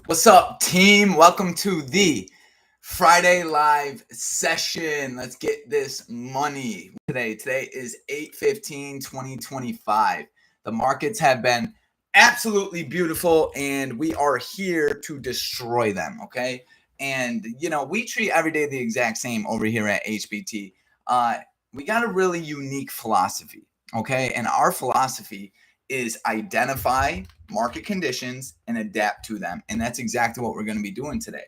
What's up, team? Welcome to the Friday live session. Let's get this money today. Today is 8/15/2025. The markets have been absolutely beautiful, and we are here to destroy them, okay? And, we treat every day the exact same over here at HBT. We got a really unique philosophy, okay? And our philosophy is identify market conditions and adapt to them. And that's exactly what we're going to be doing today.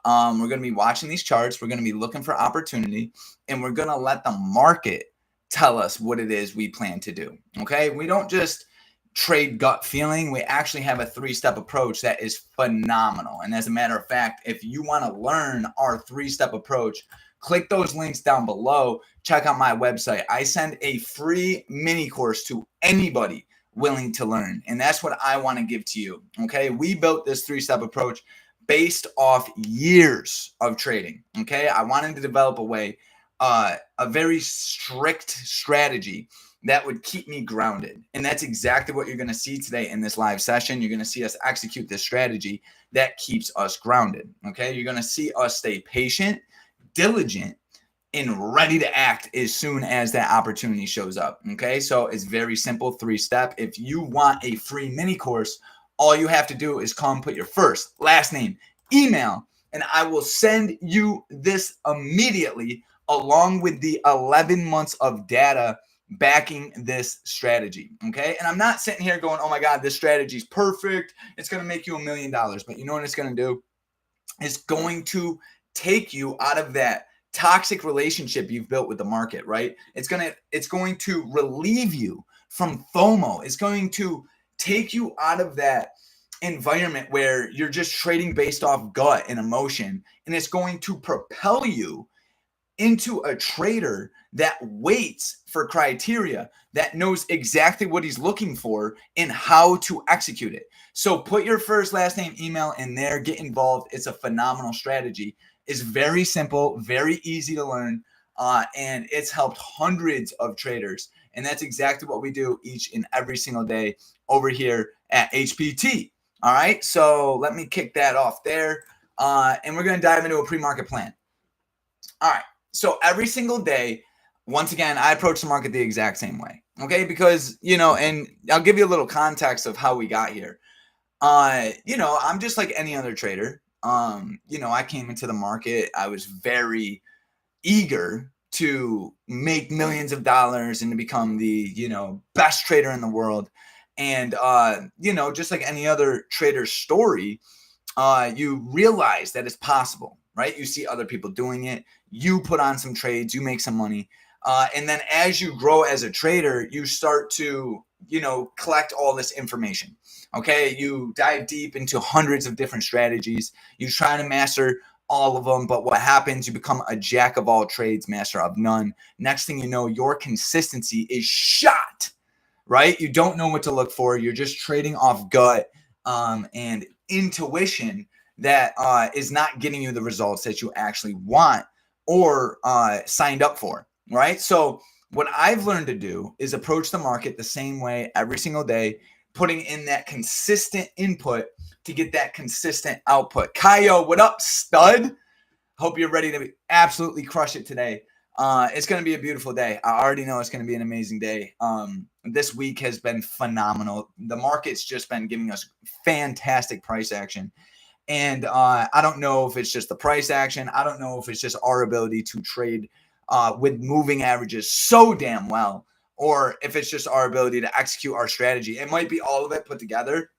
We're going to be watching these charts. We're going to be looking for opportunity, and we're going to let the market tell us what it is we plan to do. Okay. We don't just trade gut feeling. We actually have a 3-step approach that is phenomenal. And as a matter of fact, if you want to learn our 3-step approach, click those links down below. Check out my website. I send a free mini course to anybody willing to learn. And that's what I want to give to you. Okay. We built this 3-step approach based off years of trading. Okay. I wanted to develop a very strict strategy that would keep me grounded. And that's exactly what you're going to see today in this live session. You're going to see us execute this strategy that keeps us grounded. Okay. You're going to see us stay patient, diligent, and ready to act as soon as that opportunity shows up. Okay, so it's very simple, 3-step. If you want a free mini course, all you have to do is come put your first, last name, email, and I will send you this immediately along with the 11 months of data backing this strategy. Okay, and I'm not sitting here going, oh my God, this strategy is perfect. It's going to make you $1 million. But you know what it's going to do? It's going to take you out of that toxic relationship you've built with the market, right? It's going to relieve you from FOMO. It's going to take you out of that environment where you're just trading based off gut and emotion, and it's going to propel you into a trader that waits for criteria, that knows exactly what he's looking for and how to execute it. So put your first, last name, email in there, get involved. It's a phenomenal strategy. It's very simple, very easy to learn, and it's helped hundreds of traders. And that's exactly what we do each and every single day over here at HPT. All right, so let me kick that off there, and we're going to dive into a pre-market plan. All right. So every single day, once again, I approach the market the exact same way. Okay. Because, and I'll give you a little context of how we got here. I'm just like any other trader. I came into the market. I was very eager to make millions of dollars and to become the, best trader in the world. And, just like any other trader's story, you realize that it's possible, right? You see other people doing it. You put on some trades, you make some money. And then as you grow as a trader, you start to, collect all this information. Okay. You dive deep into hundreds of different strategies. You try to master all of them. But what happens, you become a jack of all trades, master of none. Next thing you know, your consistency is shot, right? You don't know what to look for. You're just trading off gut and intuition that is not getting you the results that you actually want or signed up for, right? So what I've learned to do is approach the market the same way every single day, putting in that consistent input to get that consistent output. Kaio, what up, stud? Hope you're ready to absolutely crush it today. It's going to be a beautiful day. I already know it's going to be an amazing day. This week has been phenomenal. The market's just been giving us fantastic price action. And I don't know if it's just the price action. I don't know if it's just our ability to trade with moving averages so damn well, or if it's just our ability to execute our strategy. It might be all of it put together,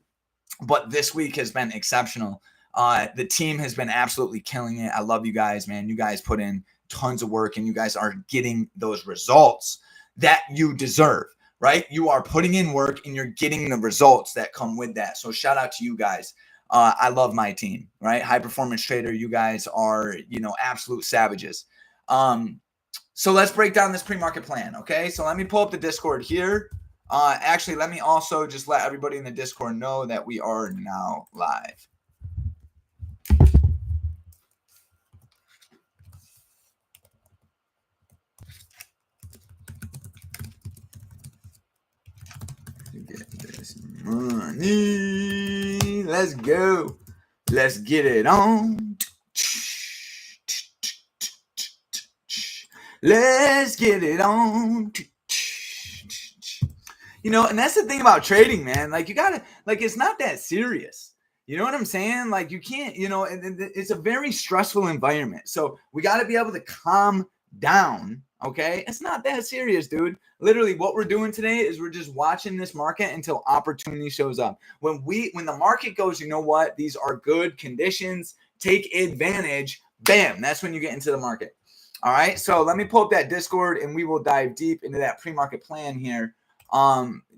but this week has been exceptional. The team has been absolutely killing it. I love you guys, man. You guys put in tons of work and you guys are getting those results that you deserve, right? You are putting in work and you're getting the results that come with that. So shout out to you guys. I love my team, right? High performance trader. You guys are, absolute savages. So let's break down this pre-market plan. Okay. So let me pull up the Discord here. Actually, let me also just let everybody in the Discord know that we are now live. Get this money. Let's go. Let's get it on. Let's get it on. You know, and that's the thing about trading, man. Like, you gotta, like, it's not that serious. You know what I'm saying? Like, you can't, you know, and it's a very stressful environment. So we got to be able to calm down. Okay. It's not that serious, dude. Literally, what we're doing today is we're just watching this market until opportunity shows up. When the market goes, you know what? These are good conditions. Take advantage. Bam. That's when you get into the market. All right. So let me pull up that Discord and we will dive deep into that pre-market plan here.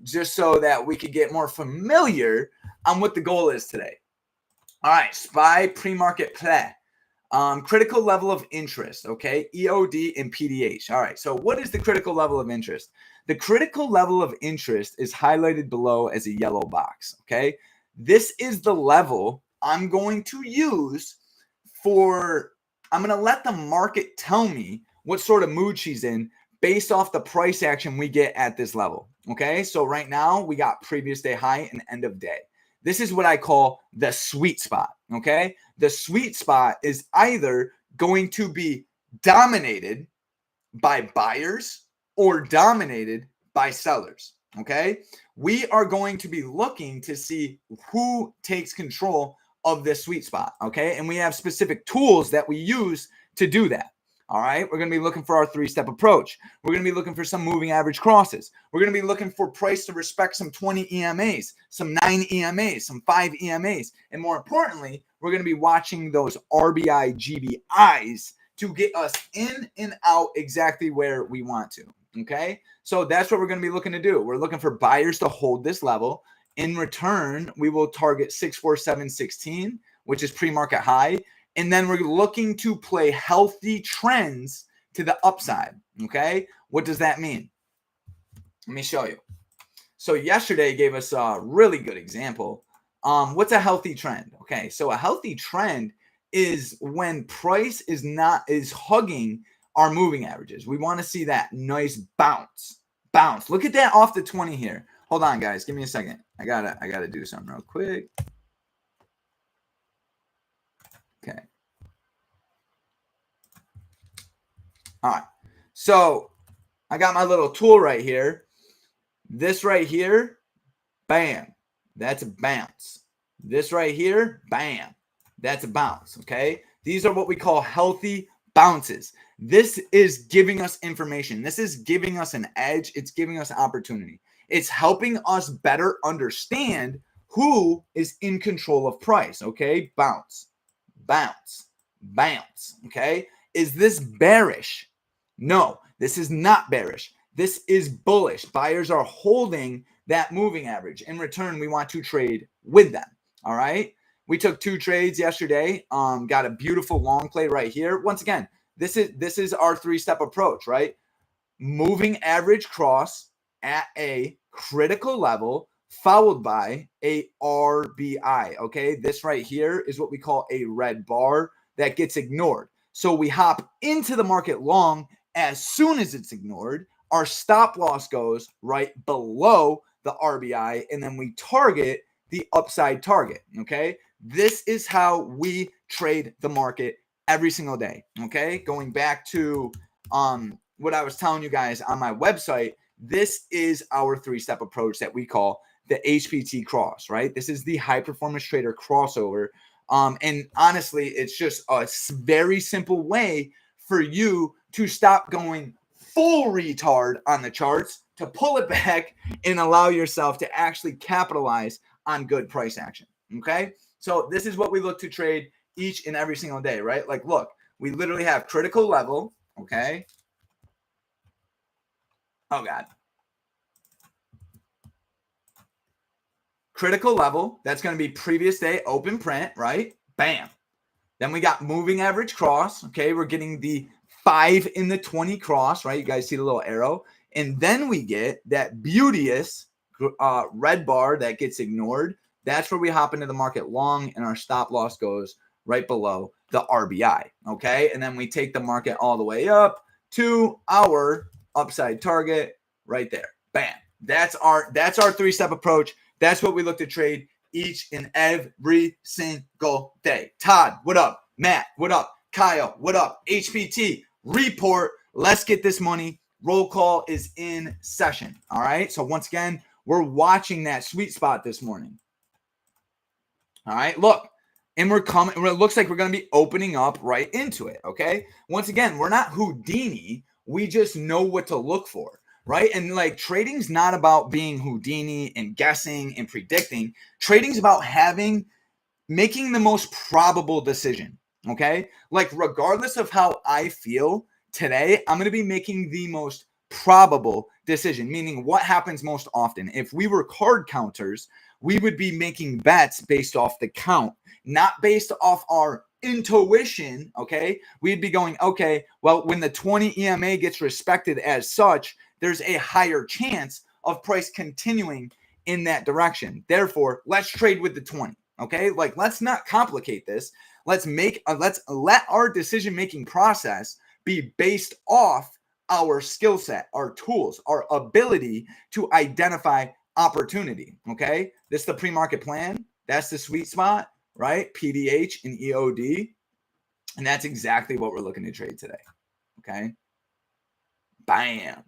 Just so that we could get more familiar on what the goal is today. All right, SPY pre-market play. Critical level of interest, okay? EOD and PDH. All right, so what is the critical level of interest? The critical level of interest is highlighted below as a yellow box, okay? This is the level I'm going to use I'm going to let the market tell me what sort of mood she's in based off the price action we get at this level, okay? So right now, we got previous day high and end of day. This is what I call the sweet spot, okay? The sweet spot is either going to be dominated by buyers or dominated by sellers, okay? We are going to be looking to see who takes control of this sweet spot, okay? And we have specific tools that we use to do that. All right, we're going to be looking for our three-step approach. We're going to be looking for some moving average crosses. We're going to be looking for price to respect some 20 EMAs, some 9 EMAs, some 5 EMAs. And more importantly, we're going to be watching those RBI GBIs to get us in and out exactly where we want to. Okay, so that's what we're going to be looking to do. We're looking for buyers to hold this level. In return, we will target 647.16, which is pre-market high. And then we're looking to play healthy trends to the upside, okay? What does that mean? Let me show you. So yesterday gave us a really good example. What's a healthy trend? Okay, so a healthy trend is when price is hugging our moving averages. We want to see that nice bounce. Look at that off the 20 here. Hold on, guys. Give me a second. I gotta do something real quick. Okay. All right. So I got my little tool right here. This right here, bam. That's a bounce. This right here, bam. That's a bounce, okay? These are what we call healthy bounces. This is giving us information. This is giving us an edge. It's giving us opportunity. It's helping us better understand who is in control of price, okay? Bounce, okay? Is this bearish? No, this is not bearish. This is bullish. Buyers are holding that moving average. In return, we want to trade with them, all right? We took 2 trades yesterday, got a beautiful long play right here. Once again, this is our 3-step approach, right? Moving average cross at a critical level followed by a RBI, okay? This right here is what we call a red bar that gets ignored. So we hop into the market long. As soon as it's ignored, our stop loss goes right below the RBI, and then we target the upside target, okay? This is how we trade the market every single day, okay? Going back to what I was telling you guys on my website, this is our 3-step approach that we call the HPT cross, right? This is the high performance trader crossover. And honestly, it's just a very simple way for you to stop going full retard on the charts, to pull it back and allow yourself to actually capitalize on good price action, okay? So this is what we look to trade each and every single day, right? Like, look, we literally have critical level, okay? Oh, God. Critical level, that's going to be previous day open print, right? Bam. Then we got moving average cross, okay? We're getting the 5 in the 20 cross, right? You guys see the little arrow. And then we get that beauteous red bar that gets ignored. That's where we hop into the market long, and our stop loss goes right below the RBI, okay? And then we take the market all the way up to our upside target right there. Bam. That's our 3-step approach. That's what we look to trade each and every single day. Todd, what up? Matt, what up? Kyle, what up? HPT, report. Let's get this money. Roll call is in session. All right. So once again, we're watching that sweet spot this morning. All right. Look, and we're coming. It looks like we're going to be opening up right into it. Okay. Once again, we're not Houdini. We just know what to look for. Right. And like trading's not about being Houdini and guessing and predicting. Trading's about making the most probable decision. Okay. Like regardless of how I feel today, I'm going to be making the most probable decision, meaning what happens most often. If we were card counters, we would be making bets based off the count, not based off our intuition. Okay. We'd be going, okay, well, when the 20 EMA gets respected as such, there's a higher chance of price continuing in that direction. Therefore, let's trade with the 20. Okay. Like, let's not complicate this. Let's let our decision-making process be based off our skill set, our tools, our ability to identify opportunity. Okay. This is the pre-market plan. That's the sweet spot, right? PDH and EOD. And that's exactly what we're looking to trade today. Okay. Bam.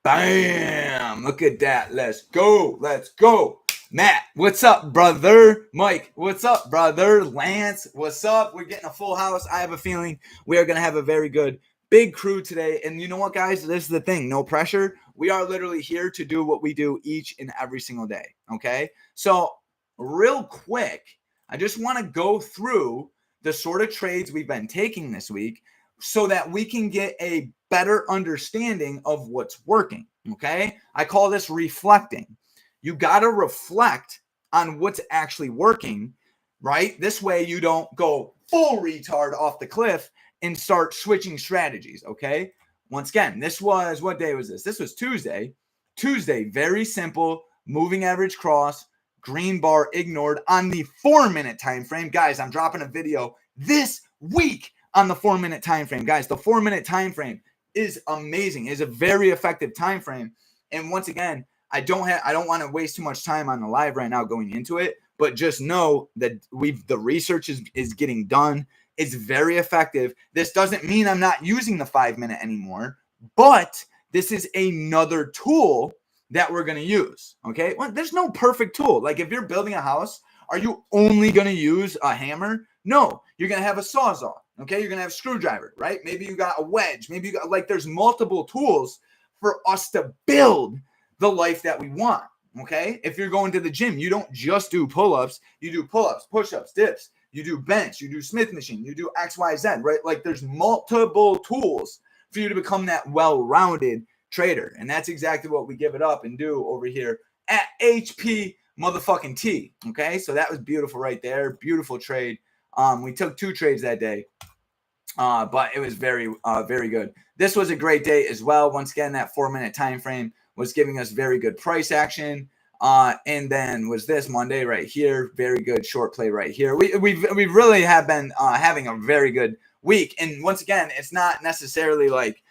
Bam. Look at that. Let's go. Let's go. Matt, what's up, brother? Mike, what's up, brother? Lance, what's up? We're getting a full house. I have a feeling we are going to have a very good big crew today. And you know what, guys? This is the thing. No pressure. We are literally here to do what we do each and every single day. Okay. So real quick, I just want to go through the sort of trades we've been taking this week so that we can get a better understanding of what's working. Okay. I call this reflecting. You got to reflect on what's actually working, right? This way you don't go full retard off the cliff and start switching strategies, okay? Once again, this was, what day was this? This was Tuesday. Tuesday, very simple, moving average cross, green bar ignored on the 4-minute time frame. Guys, I'm dropping a video this week on the 4-minute time frame. Guys, the 4-minute time frame is amazing. It's a very effective time frame. And once again, I don't want to waste too much time on the live right now going into it, but just know that the research is getting done. It's very effective. This doesn't mean I'm not using the 5-minute anymore, but this is another tool that we're going to use. Okay. Well, there's no perfect tool. Like if you're building a house, are you only going to use a hammer? No, you're going to have a sawzall. Okay. You're going to have a screwdriver, right? Maybe you got a wedge. Maybe you got, like, there's multiple tools for us to build the life that we want. Okay. If you're going to the gym, you don't just do pull-ups, you do pull-ups, push-ups, dips, you do bench, you do Smith machine, you do XYZ, right? Like there's multiple tools for you to become that well-rounded trader. And that's exactly what we give it up and do over here at HP motherfucking T. Okay. So that was beautiful right there. Beautiful trade. We took 2 trades that day. But it was very, very good. This was a great day as well. Once again, that 4-minute time frame was giving us very good price action. And then was this Monday right here. Very good short play right here. We really have been having a very good week. And once again, it's not necessarily like,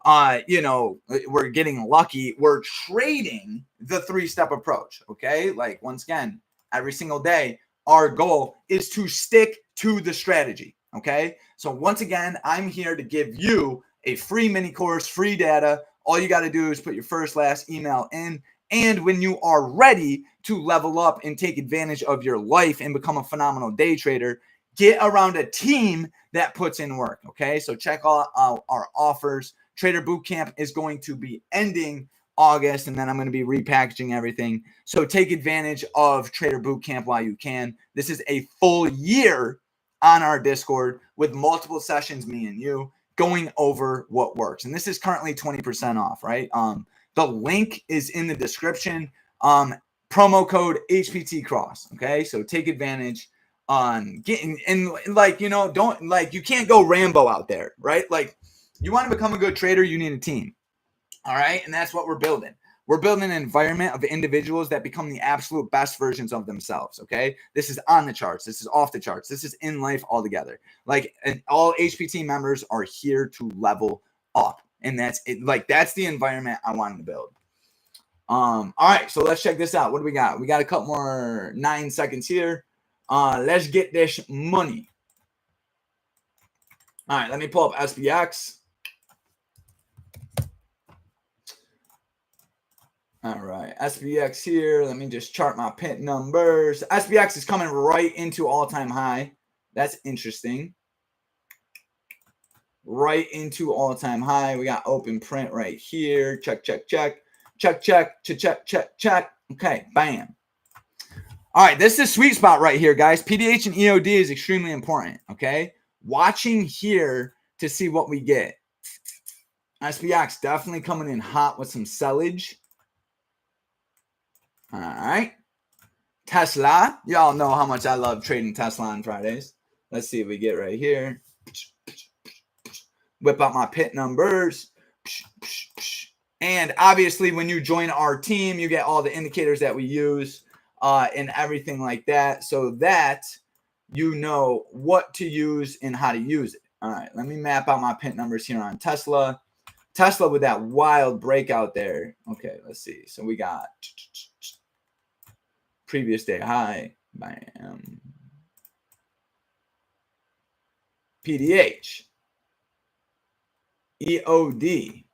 we're getting lucky. We're trading the 3-step approach. Okay. Like once again, every single day, our goal is to stick to the strategy. Okay. So once again, I'm here to give you a free mini course, free data. All you got to do is put your first, last email in. And when you are ready to level up and take advantage of your life and become a phenomenal day trader, get around a team that puts in work. Okay. So check out our offers. Trader Bootcamp is going to be ending August, and then I'm going to be repackaging everything. So take advantage of Trader Bootcamp while you can. This is a full year on our Discord with multiple sessions, me and you, going over what works. And this is currently 20% off, right? The link is in the description. Promo code HPT Cross. Okay. So take advantage on getting, and like, don't, like, you can't go Rambo out there, right? Like, you want to become a good trader, you need a team. All right. And that's what we're building. We're building an environment of individuals that become the absolute best versions of themselves. Okay. This is on the charts. This is off the charts. This is in life altogether. Like, and all HPT members are here to level up. And that's it. Like, that's the environment I wanted to build. All right, so let's check this out. What do we got? We got a couple more 9 seconds here. Let's get this money. All right, let me pull up SPX. All right, SPX here. Let me just chart my pin numbers. SPX is coming right into all-time high. That's interesting. Right into all-time high. We got open print right here. Check, check, check. Check, check, check, check, check, check. Okay, bam. All right, this is a sweet spot right here, guys. PDH and EOD is extremely important, okay? Watching here to see what we get. SPX definitely coming in hot with some sellage. All right. Tesla. Y'all know how much I love trading Tesla on Fridays. Let's see what we get right here. Whip out my pit numbers. And obviously, when you join our team, you get all the indicators that we use and everything like that, so that you know what to use and how to use it. All right, let me map out my pit numbers here on Tesla. Tesla with that wild breakout there. Okay, let's see. So we got previous day high. Bam. PDH. EOD.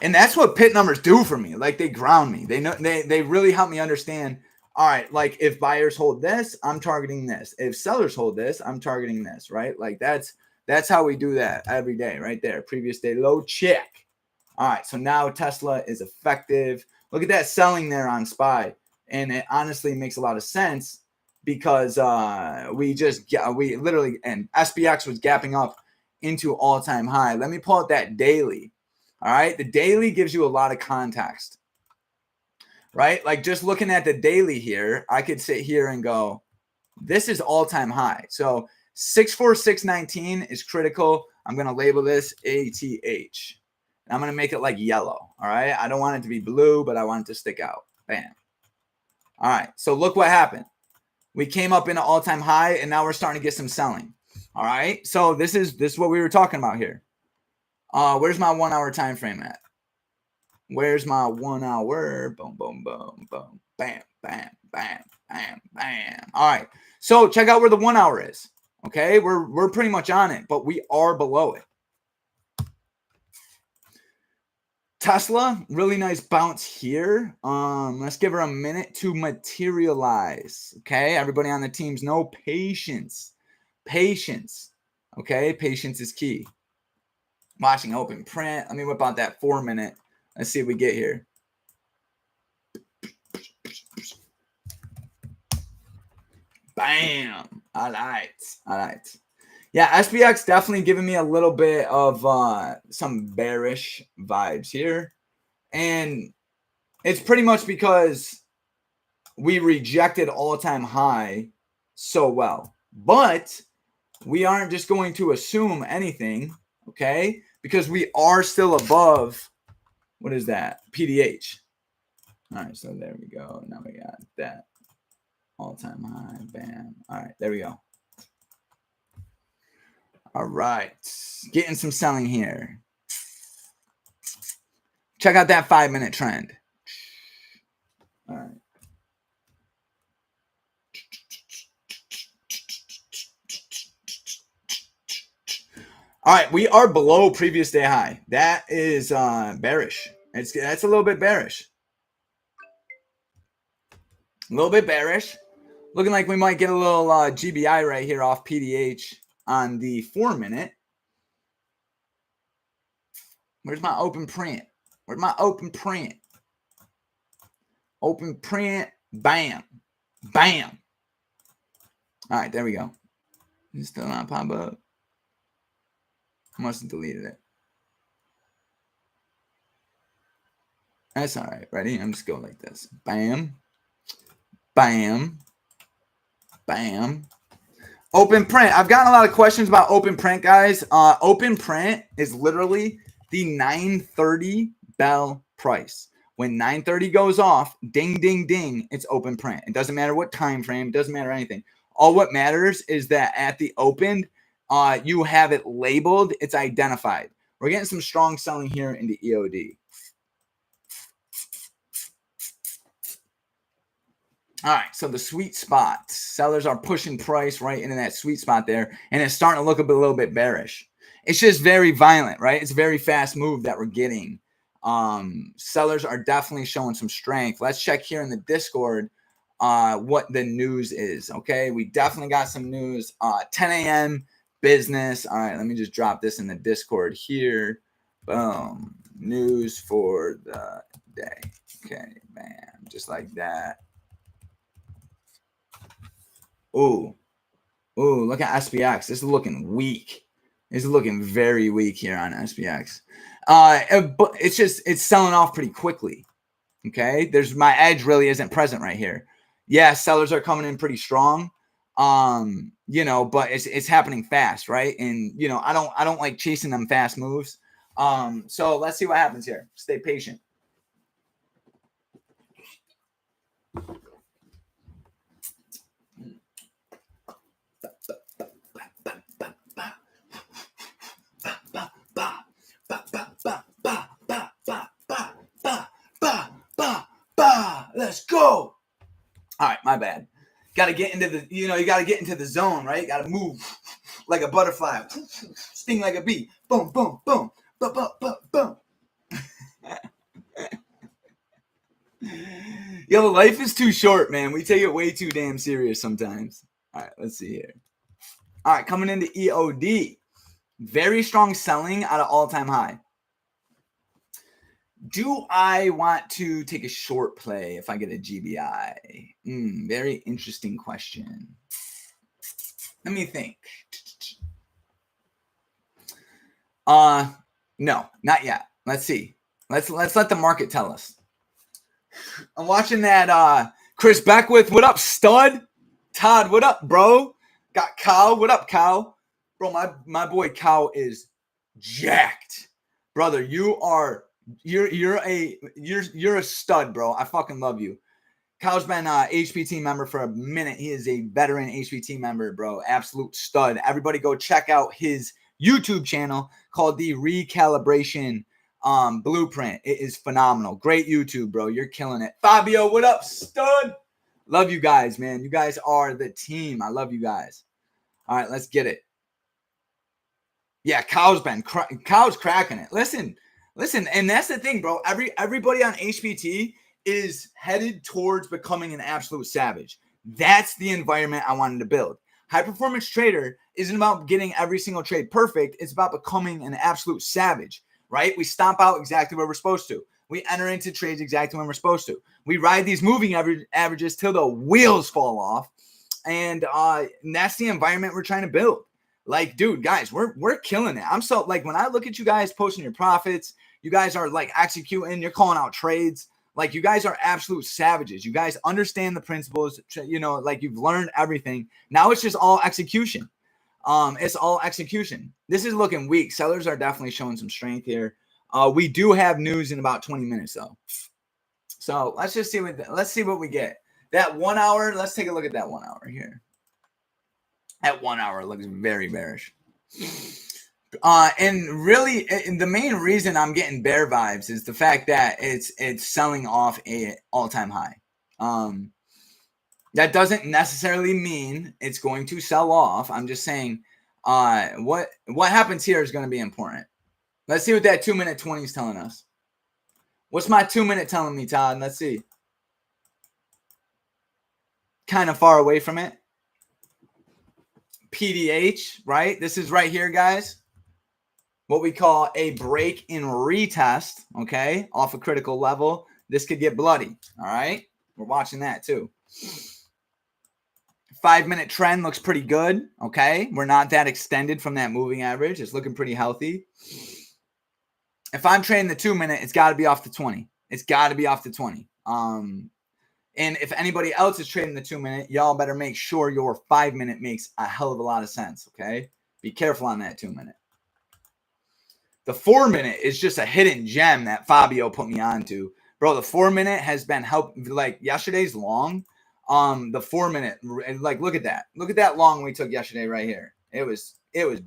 And that's what pit numbers do for me. Like, they ground me. They know they really help me understand. All right, like if buyers hold this, I'm targeting this. If sellers hold this, I'm targeting this, right? Like that's how we do that every day, right there. Previous day low, check. All right, so now Tesla is effective. Look at that selling there on SPY. And it honestly makes a lot of sense because we literally, and SPX was gapping up into all-time high. Let me pull out that daily. All right, the daily gives you a lot of context, right? Like just looking at the daily here, I could sit here and go, this is all-time high. So 64619 is critical. I'm going to label this ATH. And I'm going to make it like yellow, all right? I don't want it to be blue, but I want it to stick out. Bam. All right, so look what happened. We came up in an all-time high, and now we're starting to get some selling. All right, so this is what we were talking about here. Where's my 1 hour time frame at? Where's my 1 hour? Boom, boom, boom, boom, bam, bam, bam, bam, bam. All right, so check out where the 1 hour is. Okay, we're pretty much on it, but we are below it. Tesla, really nice bounce here. Let's give her a minute to materialize. Okay, everybody on the teams know patience. Patience. Okay, patience is key. Watching open print. Let me whip out that 4 minute. Let's see what we get here. Bam. All right. All right. Yeah, SPX definitely giving me a little bit of some bearish vibes here. And it's pretty much because we rejected all-time high so well. But we aren't just going to assume anything, okay? Because we are still above, what is that? PDH. All right, so there we go. Now we got that all-time high. Bam. All right, there we go. All right, getting some selling here. Check out that 5 minute trend. All right. All right, we are below previous day high. That is bearish. That's a little bit bearish. A little bit bearish. Looking like we might get a little GBI right here off PDH on the 4 minute. Where's my open print? Where's my open print? Open print. Bam. Bam. All right, there we go. It's still not pop up. I must have deleted it. That's all right. Ready? I'm just going like this. Bam. Bam. Bam. Open print. I've gotten a lot of questions about open print, guys. Open print is literally the 9:30 bell price. When 9:30 goes off, ding, ding, ding, it's open print. It doesn't matter what time frame. It doesn't matter anything. All what matters is that at the open, you have it labeled. It's identified. We're getting some strong selling here in the EOD. All right, so the sweet spot. Sellers are pushing price right into that sweet spot there, and it's starting to look a little bit bearish. It's just very violent, right? It's a very fast move that we're getting. Sellers are definitely showing some strength. Let's check here in the Discord what the news is. Okay, we definitely got some news. 10 a.m. business. All right, let me just drop this in the Discord here. Boom. News for the day. Okay, bam, just like that. Ooh, look at SPX. This is looking weak. This is looking very weak here on SPX. But it's selling off pretty quickly. Okay, there's my edge really isn't present right here. Yeah, sellers are coming in pretty strong. But it's happening fast, right? And I don't like chasing them fast moves. So let's see what happens here. Stay patient. Let's go. All right, my bad. Got to get into the, you got to get into the zone, right? Got to move like a butterfly, sting like a bee. Boom, boom, boom, boom, boom, boom, boom. Yo, life is too short, man. We take it way too damn serious sometimes. All right, let's see here. All right, coming into EOD. Very strong selling at an all-time high. Do I want to take a short play if I get a GBI? Very interesting question. Let me think. No, not yet. Let's see. Let's let the market tell us. I'm watching that Chris Beckwith. What up, stud? Todd, what up, bro? Got Cow. What up, Cow? Bro, my boy Cow is jacked. Brother, you're a stud, bro. I fucking love you. Kyle's been a HPT member for a minute. He is a veteran HPT member, bro. Absolute stud. Everybody go check out his YouTube channel called The Recalibration Blueprint. It is phenomenal. Great YouTube, bro. You're killing it. Fabio, what up, stud? Love you guys, man. You guys are the team. I love you guys. All right, let's get it. Yeah, Kyle's cracking it. Listen, and that's the thing, bro. Everybody on HPT is headed towards becoming an absolute savage. That's the environment I wanted to build. High performance trader isn't about getting every single trade perfect. It's about becoming an absolute savage, right? We stomp out exactly where we're supposed to. We enter into trades exactly when we're supposed to. We ride these moving averages till the wheels fall off. And that's the environment we're trying to build. Like, dude, guys, we're killing it. I'm so, like, when I look at you guys posting your profits, you guys are like executing, you're calling out trades. Like, you guys are absolute savages. You guys understand the principles, like you've learned everything. Now it's just all execution. It's all execution. This is looking weak. Sellers are definitely showing some strength here. We do have news in about 20 minutes though. So let's just see what we get. That 1 hour, let's take a look at that 1 hour here. At 1 hour, it looks very bearish. And really, the main reason I'm getting bear vibes is the fact that it's selling off a all-time high. That doesn't necessarily mean it's going to sell off. I'm just saying, what happens here is going to be important. Let's see what that 2-minute 20 is telling us. What's my 2-minute telling me, Todd? Let's see. Kind of far away from it. PDH, right? This is right here, guys. What we call a break in retest, okay, off a critical level. This could get bloody, all right? We're watching that too. 5-minute trend looks pretty good, okay? We're not that extended from that moving average. It's looking pretty healthy. If I'm trading the 2-minute, it's got to be off the 20. It's got to be off the 20. And if anybody else is trading the 2-minute, y'all better make sure your 5-minute makes a hell of a lot of sense, okay? Be careful on that 2-minute. The 4-minute is just a hidden gem that Fabio put me onto. Bro, the 4-minute has been like yesterday's long. The 4-minute, like, look at that. Look at that long we took yesterday right here. It was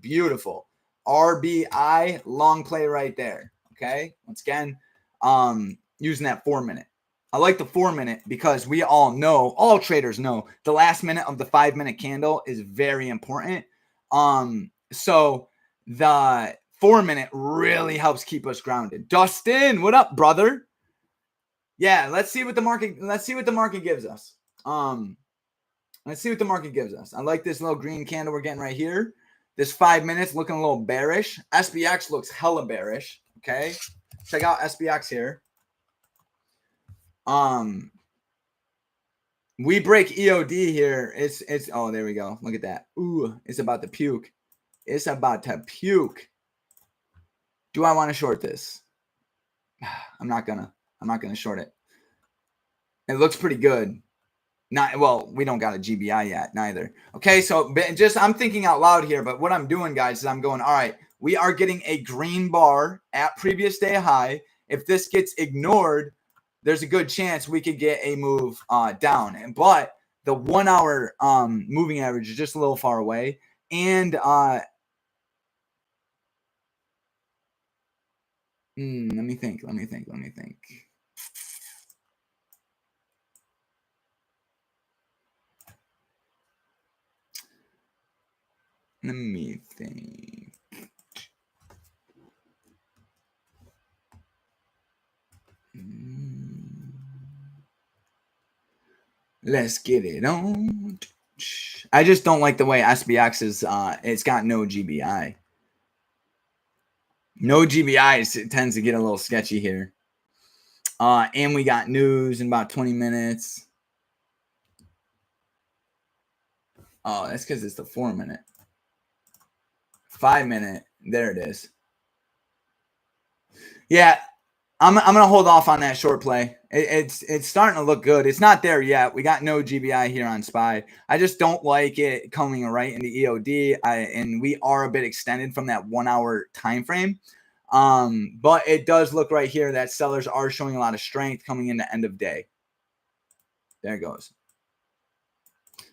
beautiful. RBI long play right there. Okay. Once again, using that 4-minute. I like the 4 minute because we all know, all traders know, the last minute of the 5 minute candle is very important. So the 4 minute really helps keep us grounded. Dustin, what up, brother? Yeah, let's see what the market gives us. Let's see what the market gives us. I like this little green candle we're getting right here. This 5 minutes looking a little bearish. SPX looks hella bearish. Okay. Check out SPX here. We break EOD here. It's oh, there we go. Look at that. Ooh, it's about to puke. It's about to puke. Do I want to short this? I'm not gonna short it. It looks pretty good. Not well, we don't got a GBI yet, neither. Okay, so just I'm thinking out loud here, but what I'm doing, guys, is I'm going, all right, we are getting a green bar at previous day high. If this gets ignored, there's a good chance we could get a move down. But the 1 hour moving average is just a little far away. And let me think. Let me think. Let's get it on. I just don't like the way SPX is. It's got no GBI. No GBI. It tends to get a little sketchy here. And we got news in about 20 minutes. Oh, that's because it's the 4 minute. 5 minute. There it is. Yeah, I'm gonna hold off on that short play. It's starting to look good. It's not there yet. We got no GBI here on SPY. I just don't like it coming right into EOD. And we are a bit extended from that 1 hour time frame. But it does look right here that sellers are showing a lot of strength coming into end of day. There it goes.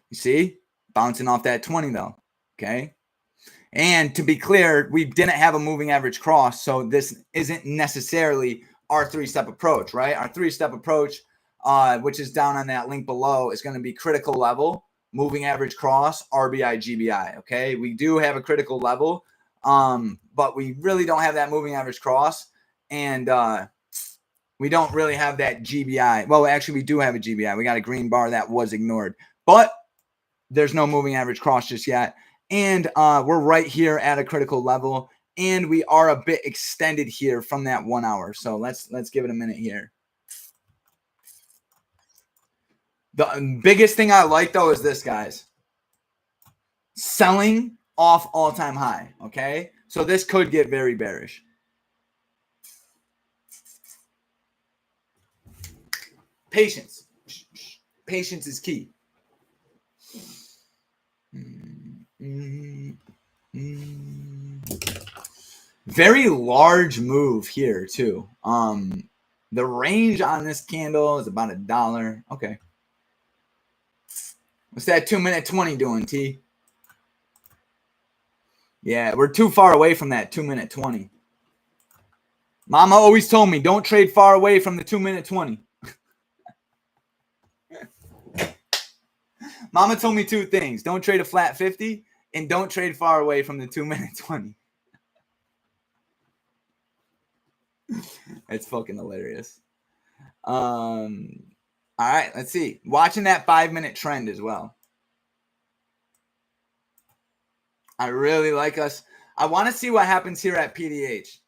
You see? Bouncing off that 20 though. Okay. And to be clear, we didn't have a moving average cross. So this isn't necessarily our 3-step approach, right? Our 3-step approach, which is down on that link below, is going to be critical level, moving average cross, RBI, GBI. Okay. We do have a critical level, but we really don't have that moving average cross. And we don't really have that GBI. Well, actually, we do have a GBI. We got a green bar that was ignored, but there's no moving average cross just yet. And we're right here at a critical level, and we are a bit extended here from that 1 hour. So let's give it a minute here. The biggest thing I like though is this, guys. Selling off all-time high. Okay, so this could get very bearish. Patience. Patience is key. Very large move here too. The range on this candle is about $1. Okay. What's that 2 minute 20 doing, T? Yeah, we're too far away from that 2 minute 20. Mama always told me don't trade far away from the 2 minute 20. Mama told me 2 things. Don't trade a flat 50 and don't trade far away from the 2 minute 20. It's fucking hilarious. All right, let's see. Watching that 5 minute trend as well. I really like us. I want to see what happens here at PDH.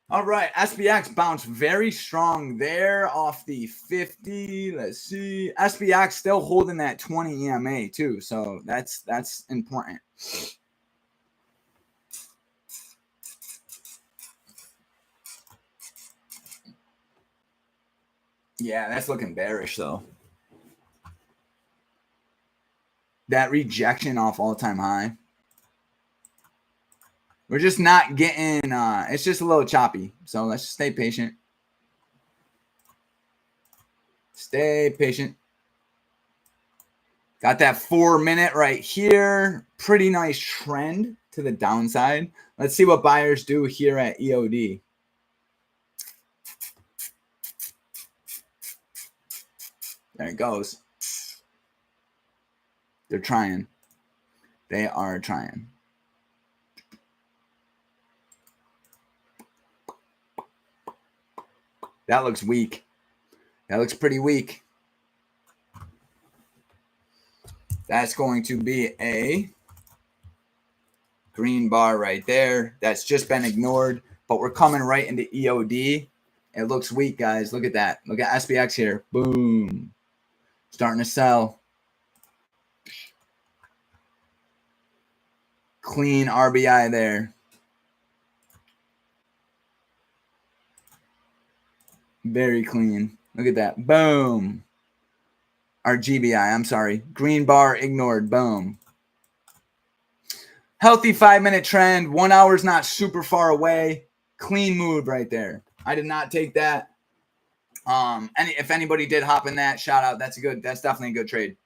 All right, SPX bounced very strong there off the 50. Let's see. SPX still holding that 20 EMA too, so that's important. Yeah, that's looking bearish though. That rejection off all-time high. We're just not getting, it's just a little choppy. So let's stay patient. Stay patient. Got that 4 minute right here. Pretty nice trend to the downside. Let's see what buyers do here at EOD. There it goes. They're trying. They are trying. That looks weak. That looks pretty weak. That's going to be a green bar right there. That's just been ignored, but we're coming right into EOD. It looks weak, guys. Look at that. Look at SPX here. Boom. Starting to sell. Clean RBI there. Very clean. Look at that. Boom. Our GBI, I'm sorry. Green bar ignored. Boom. Healthy 5 minute trend. 1 hour's not super far away. Clean move right there. I did not take that. If anybody did hop in that, shout out. That's definitely a good trade.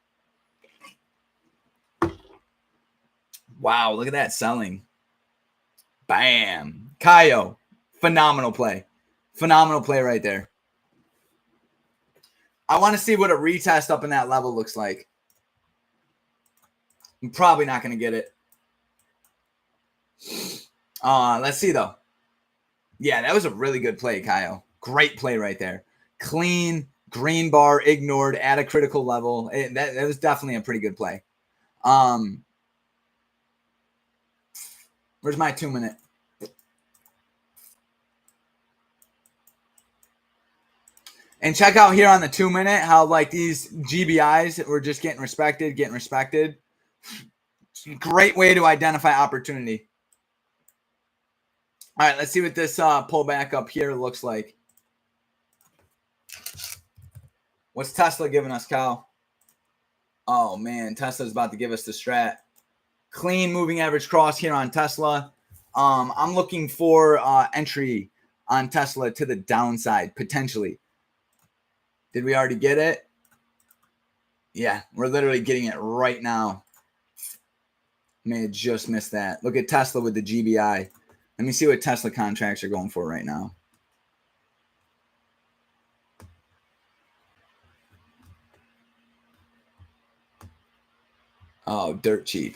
Wow, look at that selling. Bam. Kaio. Phenomenal play. Phenomenal play right there. I want to see what a retest up in that level looks like. I'm probably not going to get it. Let's see, though. Yeah, that was a really good play, Kaio. Great play right there. Clean, green bar, ignored, at a critical level. That was definitely a pretty good play. Where's my 2 minute? And check out here on the 2 minute how like these GBIs were just getting respected. Great way to identify opportunity. All right, let's see what this pullback up here looks like. What's Tesla giving us, Kyle? Oh, man, Tesla's about to give us the strat. Clean moving average cross here on Tesla. I'm looking for entry on Tesla to the downside, potentially. Did we already get it? Yeah, we're literally getting it right now. May have just missed that. Look at Tesla with the GBI. Let me see what Tesla contracts are going for right now. Oh, dirt cheap.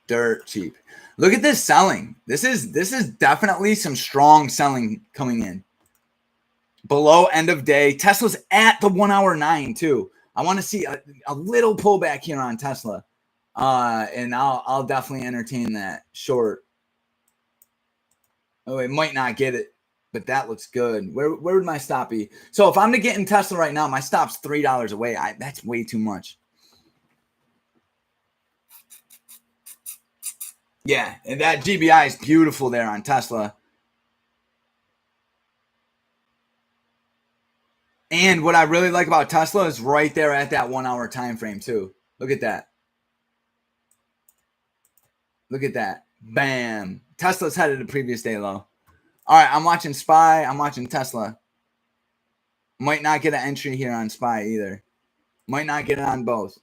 Dirt cheap. Look at this selling. This is definitely some strong selling coming in. Below end of day. Tesla's at the 1 hour 9 too. I want to see a little pullback here on Tesla. And I'll definitely entertain that short. Oh, it might not get it, but that looks good. Where would my stop be? So if I'm to get in Tesla right now, my stop's $3 away. That's way too much. Yeah, and that GBI is beautiful there on Tesla. And what I really like about Tesla is right there at that 1 hour time frame too. Look at that. Look at that. Bam. Tesla's headed to previous day low. All right, I'm watching SPY. I'm watching Tesla. Might not get an entry here on SPY either. Might not get it on both.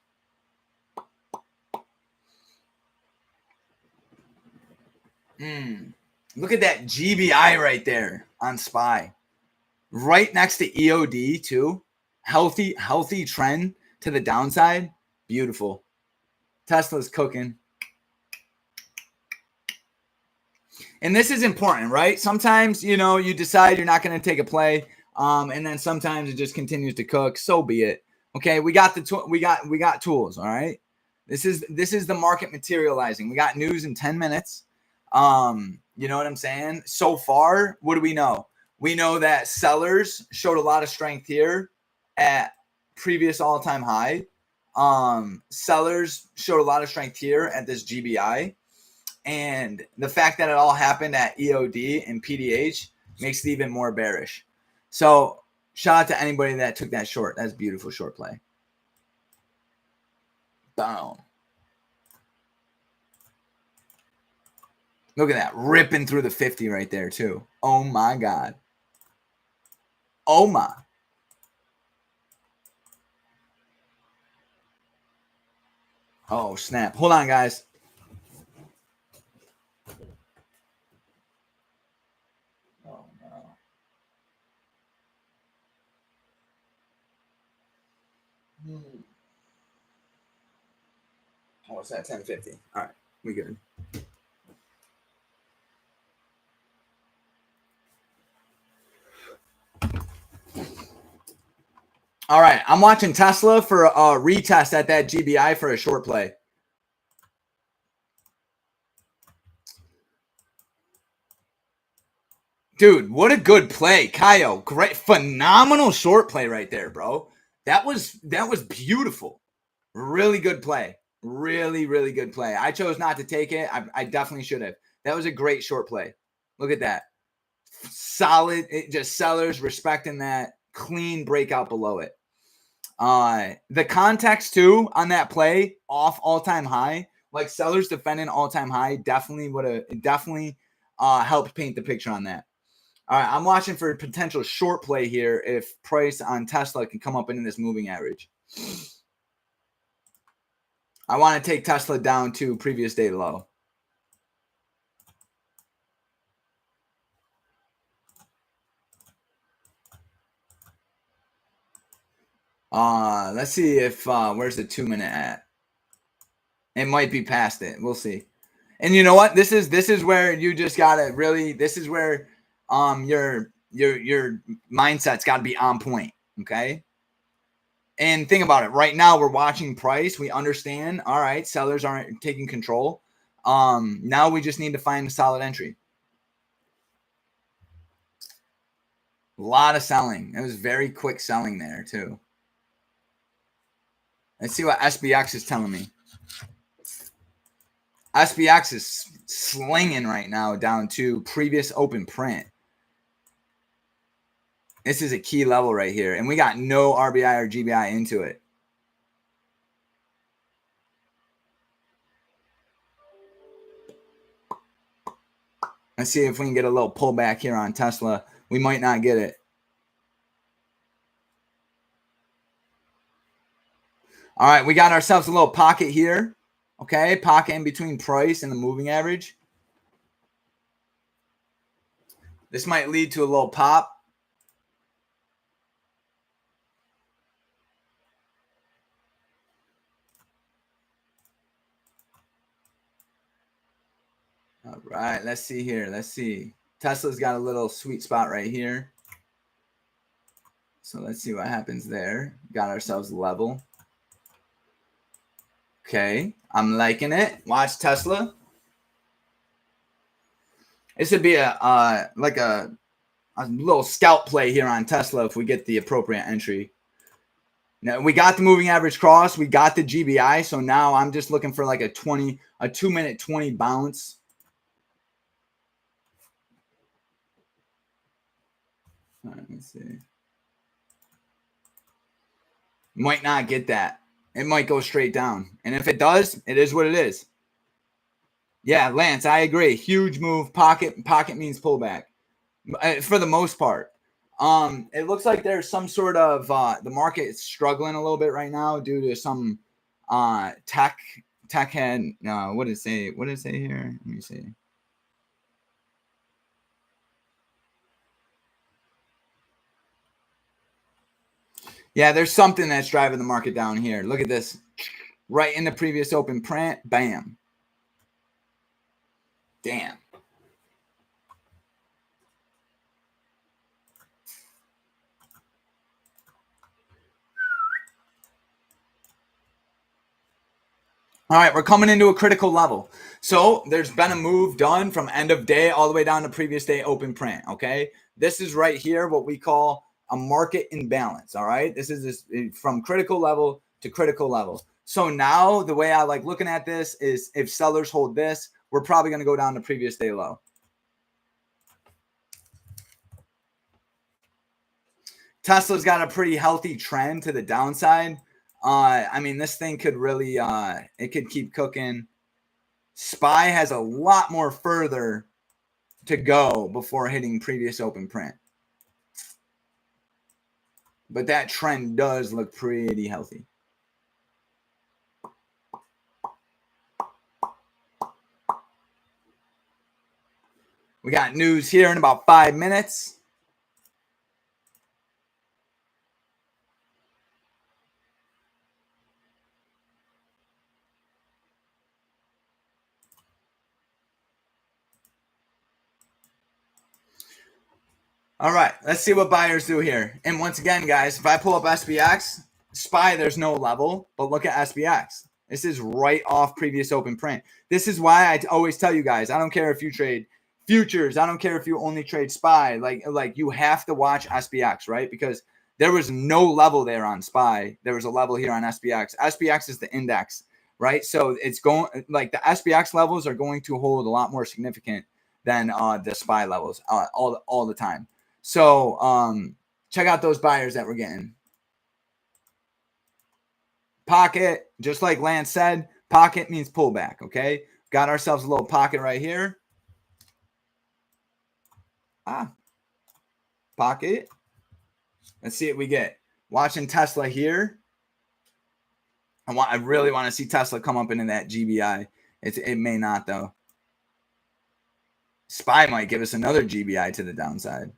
Look at that GBI right there on SPY. Right next to EOD too. Healthy trend to the downside. Beautiful. Tesla's cooking. And this is important, right? Sometimes, you decide you're not going to take a play, and then sometimes it just continues to cook. So be it. Okay, we got we got tools. All right, this is the market materializing. We got news in 10 minutes. You know what I'm saying? So far, what do we know? We know that sellers showed a lot of strength here at previous all-time high. Sellers showed a lot of strength here at this GBI. And the fact that it all happened at EOD and PDH makes it even more bearish. So shout out to anybody that took that short. That's beautiful short play. Boom. Look at that. Ripping through the 50 right there too. Oh my God. Oh my. Oh, snap. Hold on, guys. Oh, no. Oh, it's at 10:50. All right. We good. All right. I'm watching Tesla for a retest at that GBI for a short play. Dude, what a good play. Kyle, great, phenomenal short play right there, bro. That was beautiful. Really good play. Really, really good play. I chose not to take it. I definitely should have. That was a great short play. Look at that. Solid. Just sellers respecting that clean breakout below it. The context too on that play off all-time high, like sellers defending all-time high, definitely would have helped paint the picture on that. All right, I'm watching for a potential short play here if price on Tesla can come up into this moving average. I want to take Tesla down to previous day low. Let's see if where's the 2-minute at? It might be past it. We'll see. And you know what? This is where you just gotta really. This is where your mindset's got to be on point. Okay. And think about it. Right now, we're watching price. We understand. All right, sellers aren't taking control. Now we just need to find a solid entry. A lot of selling. It was very quick selling there too. Let's see what SBX is telling me. SBX is slinging right now down to previous open print. This is a key level right here. And we got no RBI or GBI into it. Let's see if we can get a little pullback here on Tesla. We might not get it. All right, we got ourselves a little pocket here. Okay, pocket in between price and the moving average. This might lead to a little pop. All right, let's see here. Let's see. Tesla's got a little sweet spot right here. So let's see what happens there. Got ourselves a level. Okay, I'm liking it. Watch Tesla. This would be a like a little scalp play here on Tesla if we get the appropriate entry. Now we got the moving average cross, we got the GBI, so now I'm just looking for like a 2-minute 20 bounce. All right, let's see. Might not get that. It might go straight down. And if it does, it is what it is. Yeah, Lance, I agree. Huge move. Pocket means pullback for the most part. It looks like there's some sort of the market is struggling a little bit right now due to some tech head. What did it say? What did it say here? Let me see. Yeah, there's something that's driving the market down here. Look at this. Right in the previous open print. Bam. Damn. All right, we're coming into a critical level. So there's been a move done from end of day all the way down to previous day open print, okay? This is right here what we call a market imbalance, all right? This is from critical level to critical level. So now the way I like looking at this is if sellers hold this, we're probably going to go down to previous day low. Tesla's got a pretty healthy trend to the downside. I mean, this thing could really, it could keep cooking. SPY has a lot more further to go before hitting previous open print. But that trend does look pretty healthy. We got news here in about 5 minutes. All right, let's see what buyers do here. And once again, guys, if I pull up SPX, SPY, there's no level, but look at SPX. This is right off previous open print. This is why I always tell you guys, I don't care if you trade futures. I don't care if you only trade SPY. Like you have to watch SPX, right? Because there was no level there on SPY. There was a level here on SPX. SPX is the index, right? So it's going like the SPX levels are going to hold a lot more significant than the SPY levels all the time. So check out those buyers that we're getting. Pocket, just like Lance said, pocket means pullback, okay? Got ourselves a little pocket right here. Pocket. Let's see what we get. Watching Tesla here. I really want to see Tesla come up into that GBI. It may not, though. SPY might give us another GBI to the downside.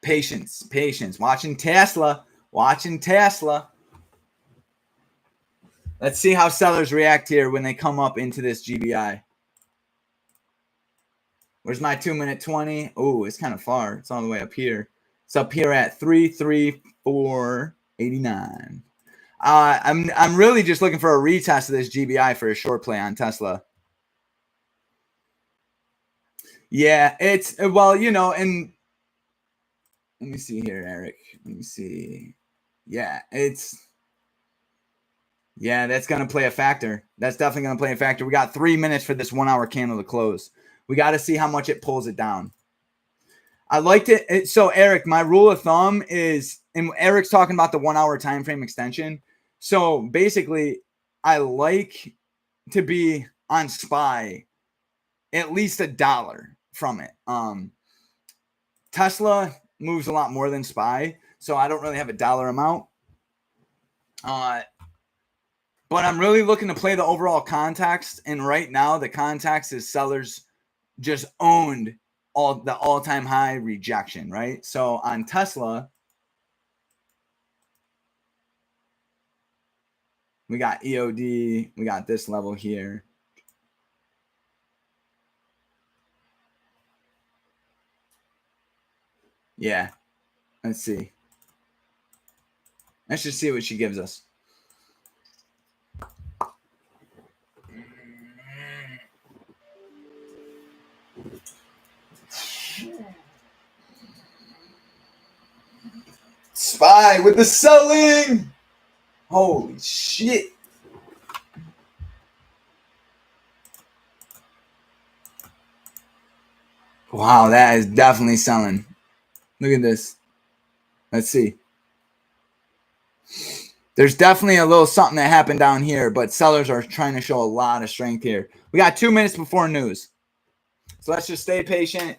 Patience. Watching Tesla. Let's see how sellers react here when they come up into this GBI. Where's my 2-minute 20? Oh, it's kind of far. It's all the way up here. It's up here at 334.89. I'm really just looking for a retest of this GBI for a short play on Tesla. Yeah, it's well, you know, and let me see here, Eric. Let me see. Yeah, that's going to play a factor. That's definitely going to play a factor. We got 3 minutes for this 1 hour candle to close. We got to see how much it pulls it down. I liked it. So, Eric, my rule of thumb is, and Eric's talking about the 1 hour time frame extension. So, basically, I like to be on SPY at least $1 from it. Tesla moves a lot more than SPY, so I don't really have a dollar amount. But I'm really looking to play the overall context, and right now the context is sellers just owned the all-time high rejection, right? So on Tesla, we got EOD, we got this level here. Yeah, let's see. Let's just see what she gives us. SPY with the selling. Holy shit. Wow, that is definitely selling. Look at this. Let's see. There's definitely a little something that happened down here, but sellers are trying to show a lot of strength here. We got 2 minutes before news. So let's just stay patient.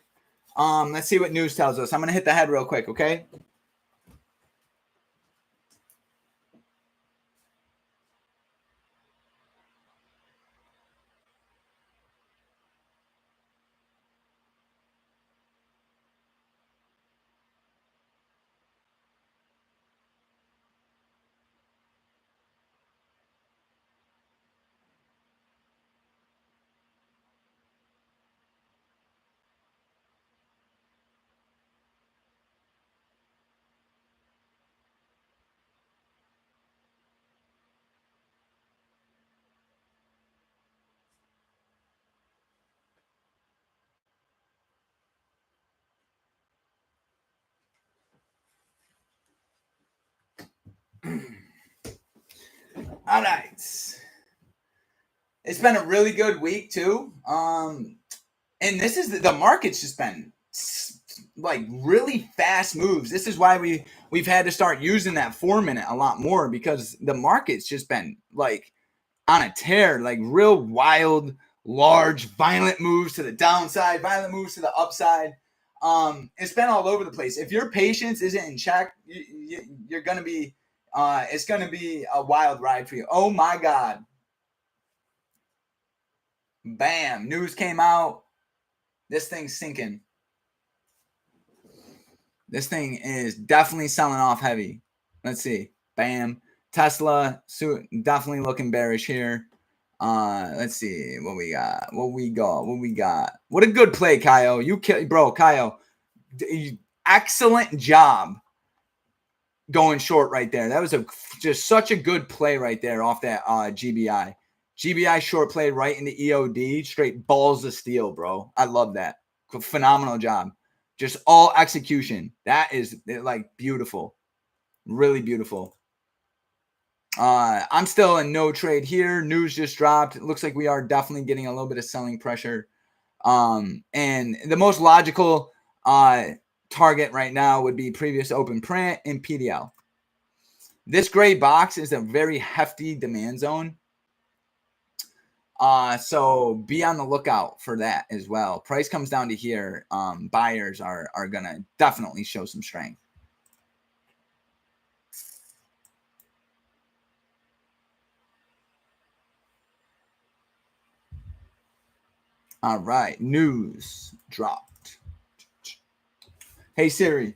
Let's see what news tells us. I'm going to hit the head real quick, okay? All right. It's been a really good week too. And this is the market's just been like really fast moves. This is why we've had to start using that 4 minute a lot more, because the market's just been like on a tear, like real wild, large, violent moves to the downside, violent moves to the upside. It's been all over the place. If your patience isn't in check, you're gonna be it's gonna be a wild ride for you. Oh my God. Bam, news came out. This thing's sinking. This thing is definitely selling off heavy. Let's see. Bam. Tesla definitely looking bearish here. Let's see what we got. What we got. What a good play, Kyle. Kyle. Excellent job going short right there. That was just such a good play right there off that GBI. GBI short play right into EOD, straight balls of steel, bro. I love that. Phenomenal job. Just all execution. That is like beautiful. Really beautiful. I'm still in no trade here. News just dropped. It looks like we are definitely getting a little bit of selling pressure. And the most logical target right now would be previous open print and PDL. This gray box is a very hefty demand zone. So be on the lookout for that as well. Price comes down to here. Buyers are going to definitely show some strength. All right. News dropped. Hey, Siri.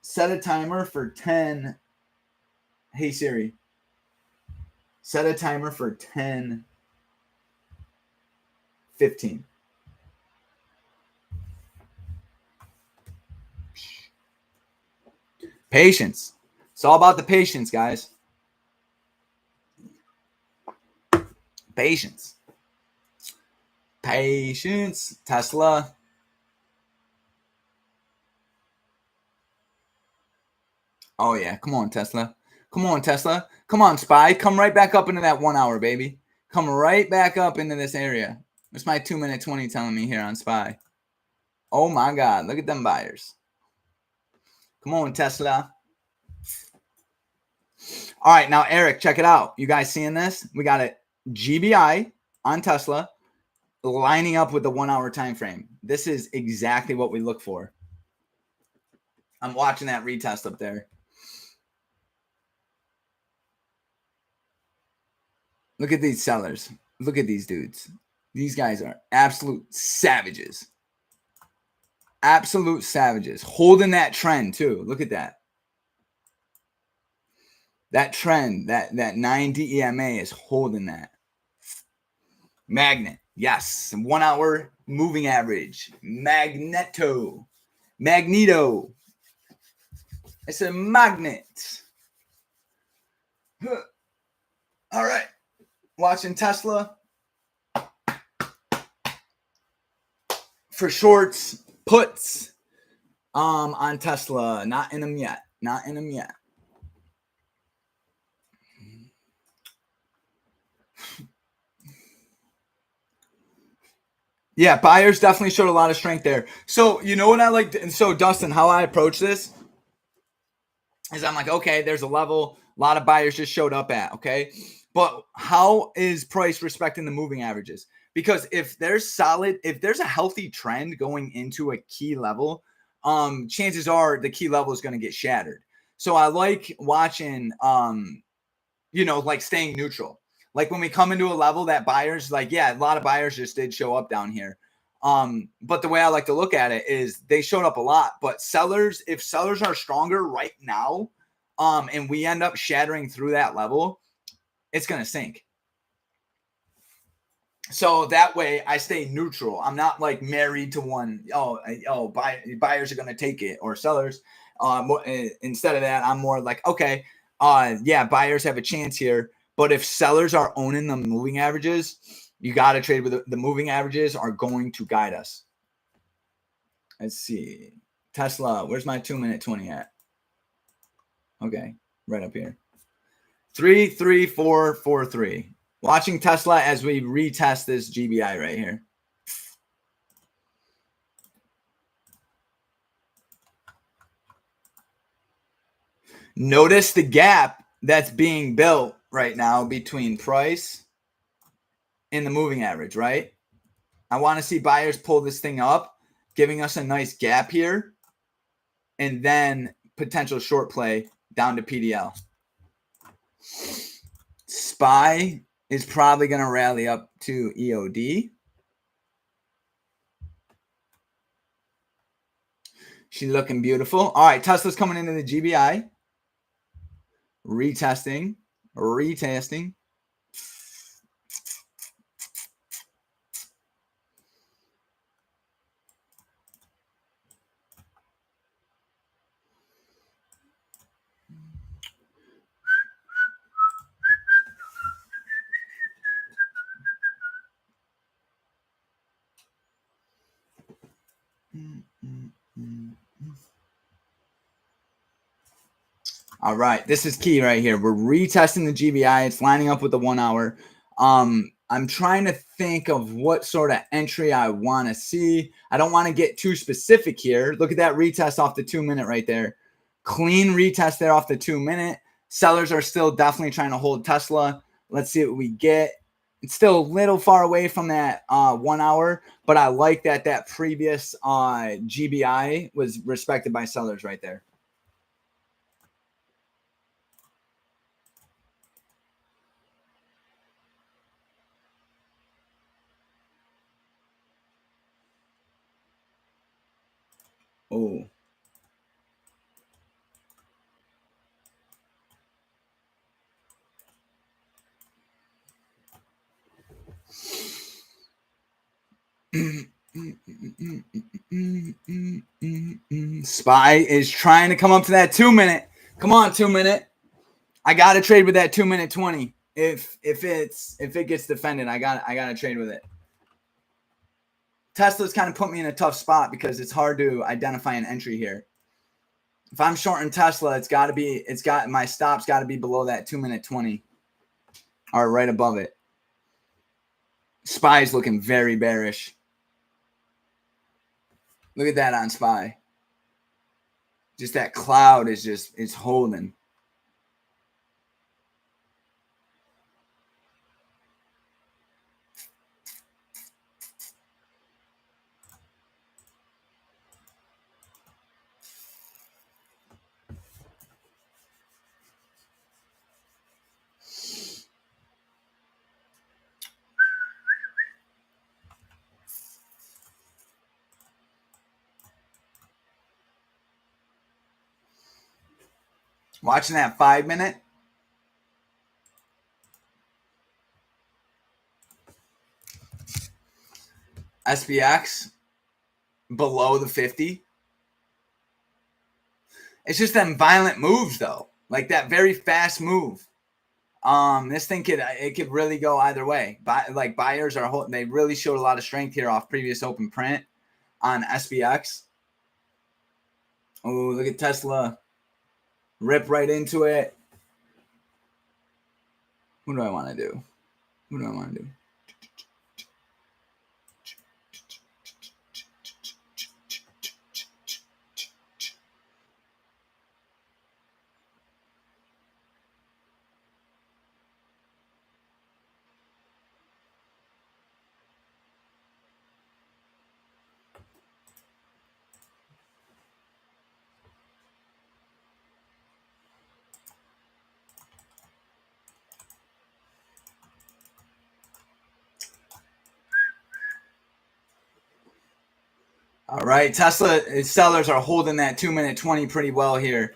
Set a timer for 10. Hey, Siri. Set a timer for 10:15. Patience. It's all about the patience, guys. Patience. Patience. Tesla. Oh, yeah. Come on, Tesla. Come on, Tesla. Come on, SPY. Come right back up into that 1 hour, baby. Come right back up into this area. What's my 2-minute 20 telling me here on SPY? Oh, my God. Look at them buyers. Come on, Tesla. All right. Now, Eric, check it out. You guys seeing this? We got a GBI on Tesla lining up with the 1 hour time frame. This is exactly what we look for. I'm watching that retest up there. Look at these sellers. Look at these dudes. These guys are absolute savages. Absolute savages. Holding that trend too. Look at that. That trend, that 9 DEMA is holding that. Magnet. Yes. 1 hour moving average. Magneto. It's a magnet. All right. Watching Tesla. For shorts, puts on Tesla. Not in them yet. Yeah, buyers definitely showed a lot of strength there. So, you know what I like? So, Dustin, how I approach this is I'm like, okay, there's a level a lot of buyers just showed up at, okay? But how is price respecting the moving averages? Because if there's a healthy trend going into a key level, chances are the key level is going to get shattered. So I like watching, like staying neutral. Like when we come into a level that buyers, like, yeah, a lot of buyers just did show up down here. But the way I like to look at it is they showed up a lot, but if sellers are stronger right now, and we end up shattering through that level, it's going to sink. So that way I stay neutral. I'm not like married to one. Buyers are going to take it, or sellers. Instead of that, I'm more like, okay, buyers have a chance here. But if sellers are owning the moving averages, you got to trade with the moving averages are going to guide us. Let's see. Tesla, where's my 2-minute 20 at? Okay, right up here. 33443. Watching Tesla as we retest this GBI right here. Notice the gap that's being built right now between price and the moving average, right? I want to see buyers pull this thing up, giving us a nice gap here, and then potential short play down to PDL. SPY is probably going to rally up to EOD. She's looking beautiful. All right, Tesla's coming into the GBI. Retesting. All right, this is key right here. We're retesting the GBI. It's lining up with the 1 hour. I'm trying to think of what sort of entry I want to see. I don't want to get too specific here. Look at that retest off the 2 minute right there. Clean retest there off the 2 minute. Sellers are still definitely trying to hold Tesla. Let's see what we get. It's still a little far away from that 1 hour, but I like that previous GBI was respected by sellers right there. Oh. SPY is trying to come up to that 2 minute. Come on, 2 minute. I gotta trade with that 2 minute 20. If it gets defended, I gotta trade with it. Tesla's kind of put me in a tough spot because it's hard to identify an entry here. If I'm shorting Tesla, my stop's got to be below that 2 minute 20 or right above it. SPY's looking very bearish. Look at that on SPY. Just that cloud is holding. Watching that 5 minute. SPX below the 50. It's just them violent moves though. Like that very fast move. This thing could really go either way. Buyers are holding. They really showed a lot of strength here off previous open print on SPX. Oh, look at Tesla. Rip right into it. What do I want to do? All right, Tesla sellers are holding that 2 minute 20 pretty well here.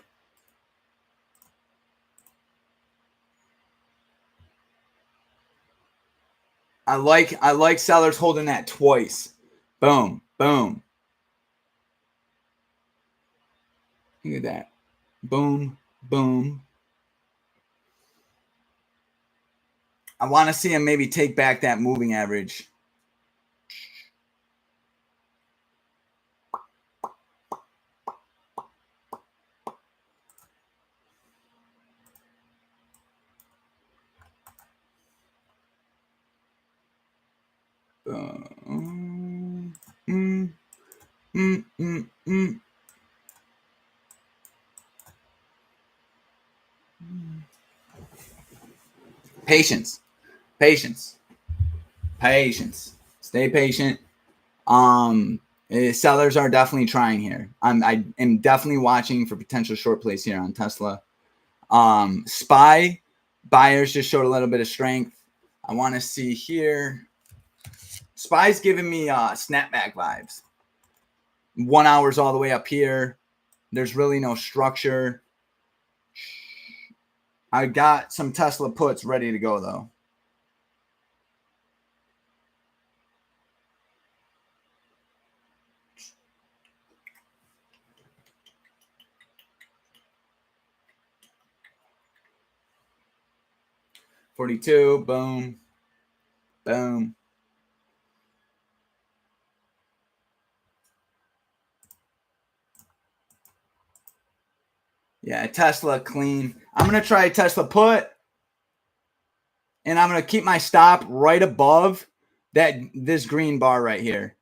I like sellers holding that twice. Boom, boom. Look at that. Boom, boom. I want to see him maybe take back that moving average. Patience. Stay patient. Sellers are definitely trying here. I am definitely watching for potential short plays here on Tesla. SPY buyers just showed a little bit of strength. I want to see here. SPY's giving me snapback vibes. 1 hour's all the way up here. There's really no structure. I got some Tesla puts ready to go though. $42, boom, boom. Yeah, Tesla clean. I'm going to try a Tesla put. And I'm going to keep my stop right above this green bar right here.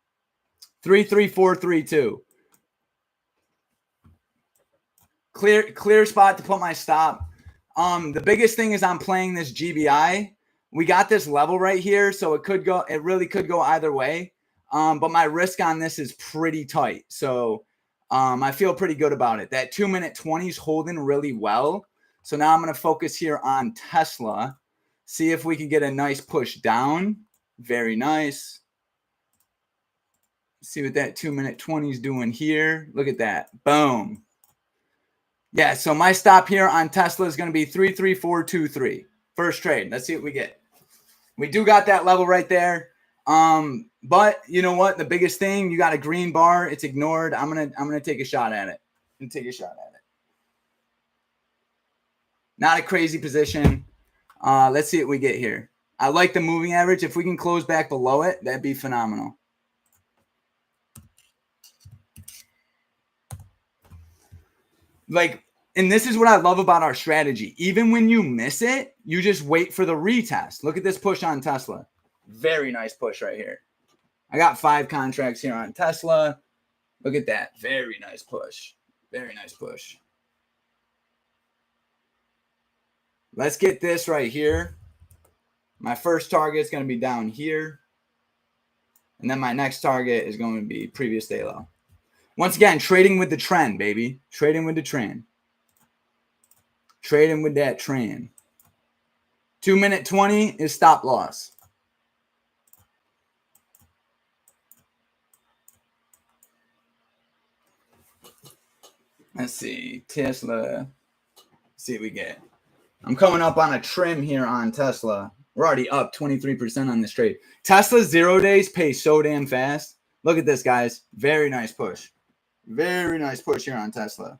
33432. Clear spot to put my stop. The biggest thing is I'm playing this GBI. We got this level right here, so it really could go either way. But my risk on this is pretty tight. So I feel pretty good about it. That 2-minute 20 is holding really well. So now I'm going to focus here on Tesla. See if we can get a nice push down. Very nice. See what that 2-minute 20 is doing here. Look at that. Boom. Yeah, so my stop here on Tesla is going to be 33423. First trade. Let's see what we get. We do got that level right there. But you know what? The biggest thing, you got a green bar. It's ignored. I'm gonna take a shot at it. Not a crazy position. Let's see what we get here. I like the moving average. If we can close back below it, that'd be phenomenal. And this is what I love about our strategy. Even when you miss it, you just wait for the retest. Look at this push on Tesla. Very nice push right here. I got 5 contracts here on Tesla. Look at that. Very nice push. Very nice push. Let's get this right here. My first target is going to be down here. And then my next target is going to be previous day low. Once again, trading with the trend, baby. Trading with the trend. Trading with that trend. 2-minute 20 is stop loss. Let's see. Tesla. Let's see what we get. I'm coming up on a trim here on Tesla. We're already up 23% on this trade. Tesla 0 days pay so damn fast. Look at this, guys. Very nice push. Very nice push here on Tesla.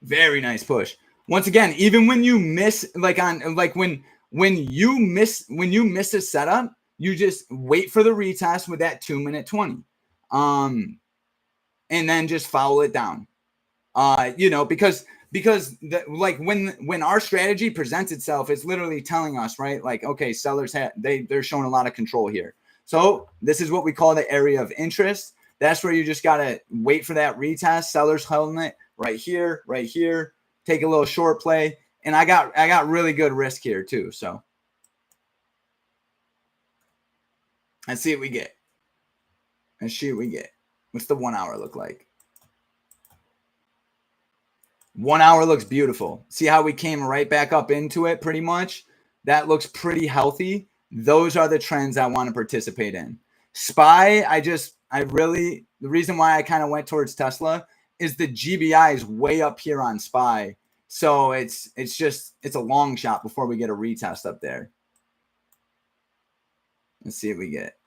Very nice push. Once again, even when you miss, when you miss a setup, you just wait for the retest with that 2-minute 20. And then just follow it down. Because when our strategy presents itself, it's literally telling us, right? Like, okay, sellers they're showing a lot of control here. So this is what we call the area of interest. That's where you just gotta wait for that retest. Sellers holding it right here, take a little short play. And I got really good risk here too. So let's see what we get. What's the 1 hour look like? 1 hour looks beautiful. See how we came right back up into it pretty much? That looks pretty healthy. Those are the trends I want to participate in. SPY, the reason why I kind of went towards Tesla is the GBI is way up here on SPY. So it's a long shot before we get a retest up there. Let's see what we get.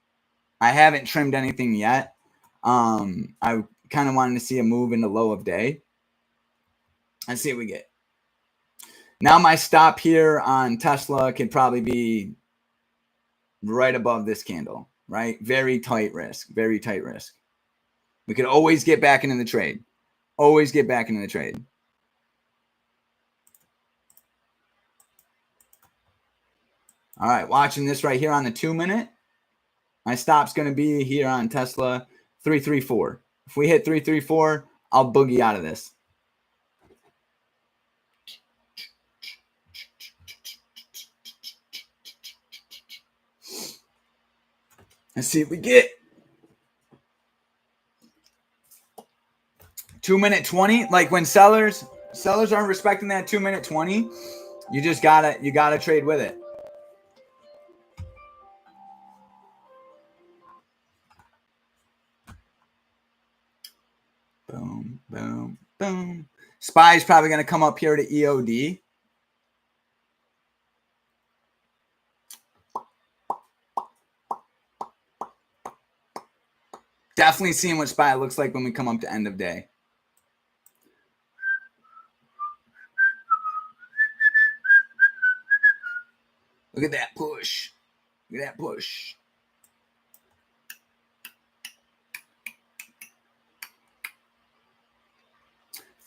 I haven't trimmed anything yet. I kind of wanted to see a move in the low of day. Let's see what we get. Now my stop here on Tesla can probably be right above this candle, right? Very tight risk. Very tight risk. We could always get back into the trade. Always get back into the trade. All right, watching this right here on the 2-minute. My stop's going to be here on Tesla 334. If we hit 334, I'll boogie out of this. Let's see if we get 2-minute 20. Like when sellers aren't respecting that 2-minute 20, you just gotta trade with it. Boom, boom, boom. SPY is probably going to come up here to EOD. Definitely seeing what SPY looks like when we come up to end of day. Look at that push. Look at that push.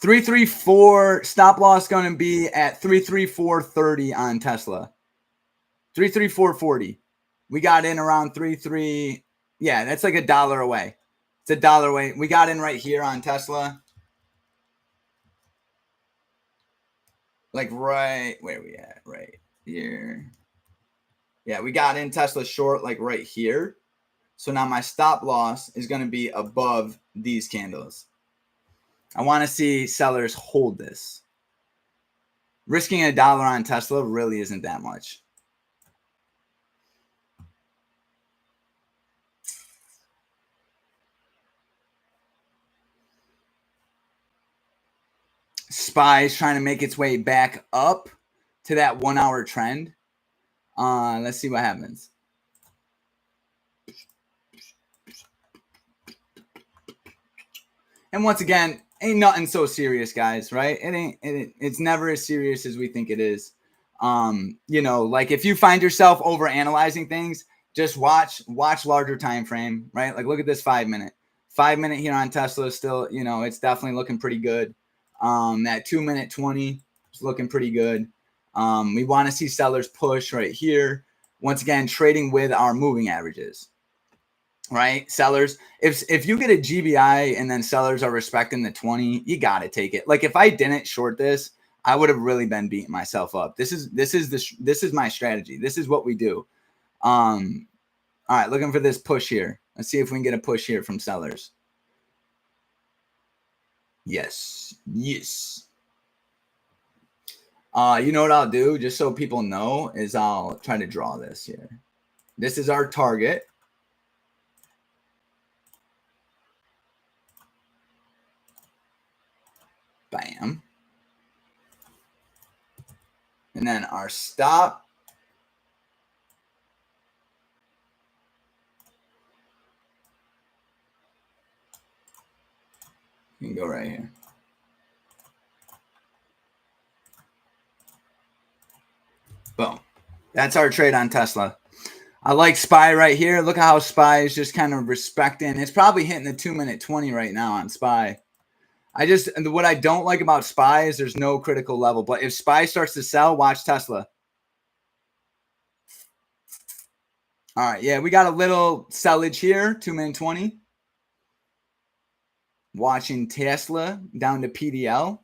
$334 stop loss going to be at 334.30 on Tesla. 334.40. We got in around 33. Yeah, that's like $1 away. It's $1 away. We got in right here on Tesla. Like right, where are we at? Right here. Yeah, we got in Tesla short like right here. So now my stop loss is going to be above these candles. I want to see sellers hold this. Risking $1 on Tesla really isn't that much. SPY is trying to make its way back up to that 1 hour trend. Let's see what happens. And once again, ain't nothing so serious, guys, right? It's never as serious as we think it is. You know, like if you find yourself over analyzing things, just watch larger time frame, right? Like look at this 5-minute. 5-minute here on Tesla is still, you know, it's definitely looking pretty good. That 2-minute 20 is looking pretty good. We want to see sellers push right here. Once again, trading with our moving averages. Right, sellers. If you get a GBI and then sellers are respecting the 20, you got to take it. Like if I didn't short this, I would have really been beating myself up. This is my strategy. This is what we do. All right, looking for this push here. Let's see if we can get a push here from sellers. Yes. You know what I'll do, just so people know, is I'll try to draw this here. This is our target. Bam. And then our stop. You can go right here. Boom. That's our trade on Tesla. I like SPY right here. Look at how SPY is just kind of respecting. It's probably hitting the 2-minute 20 right now on SPY. What I don't like about SPY is there's no critical level. But if SPY starts to sell, watch Tesla. All right, yeah, we got a little sellage here, 2-minute 20. Watching Tesla down to PDL.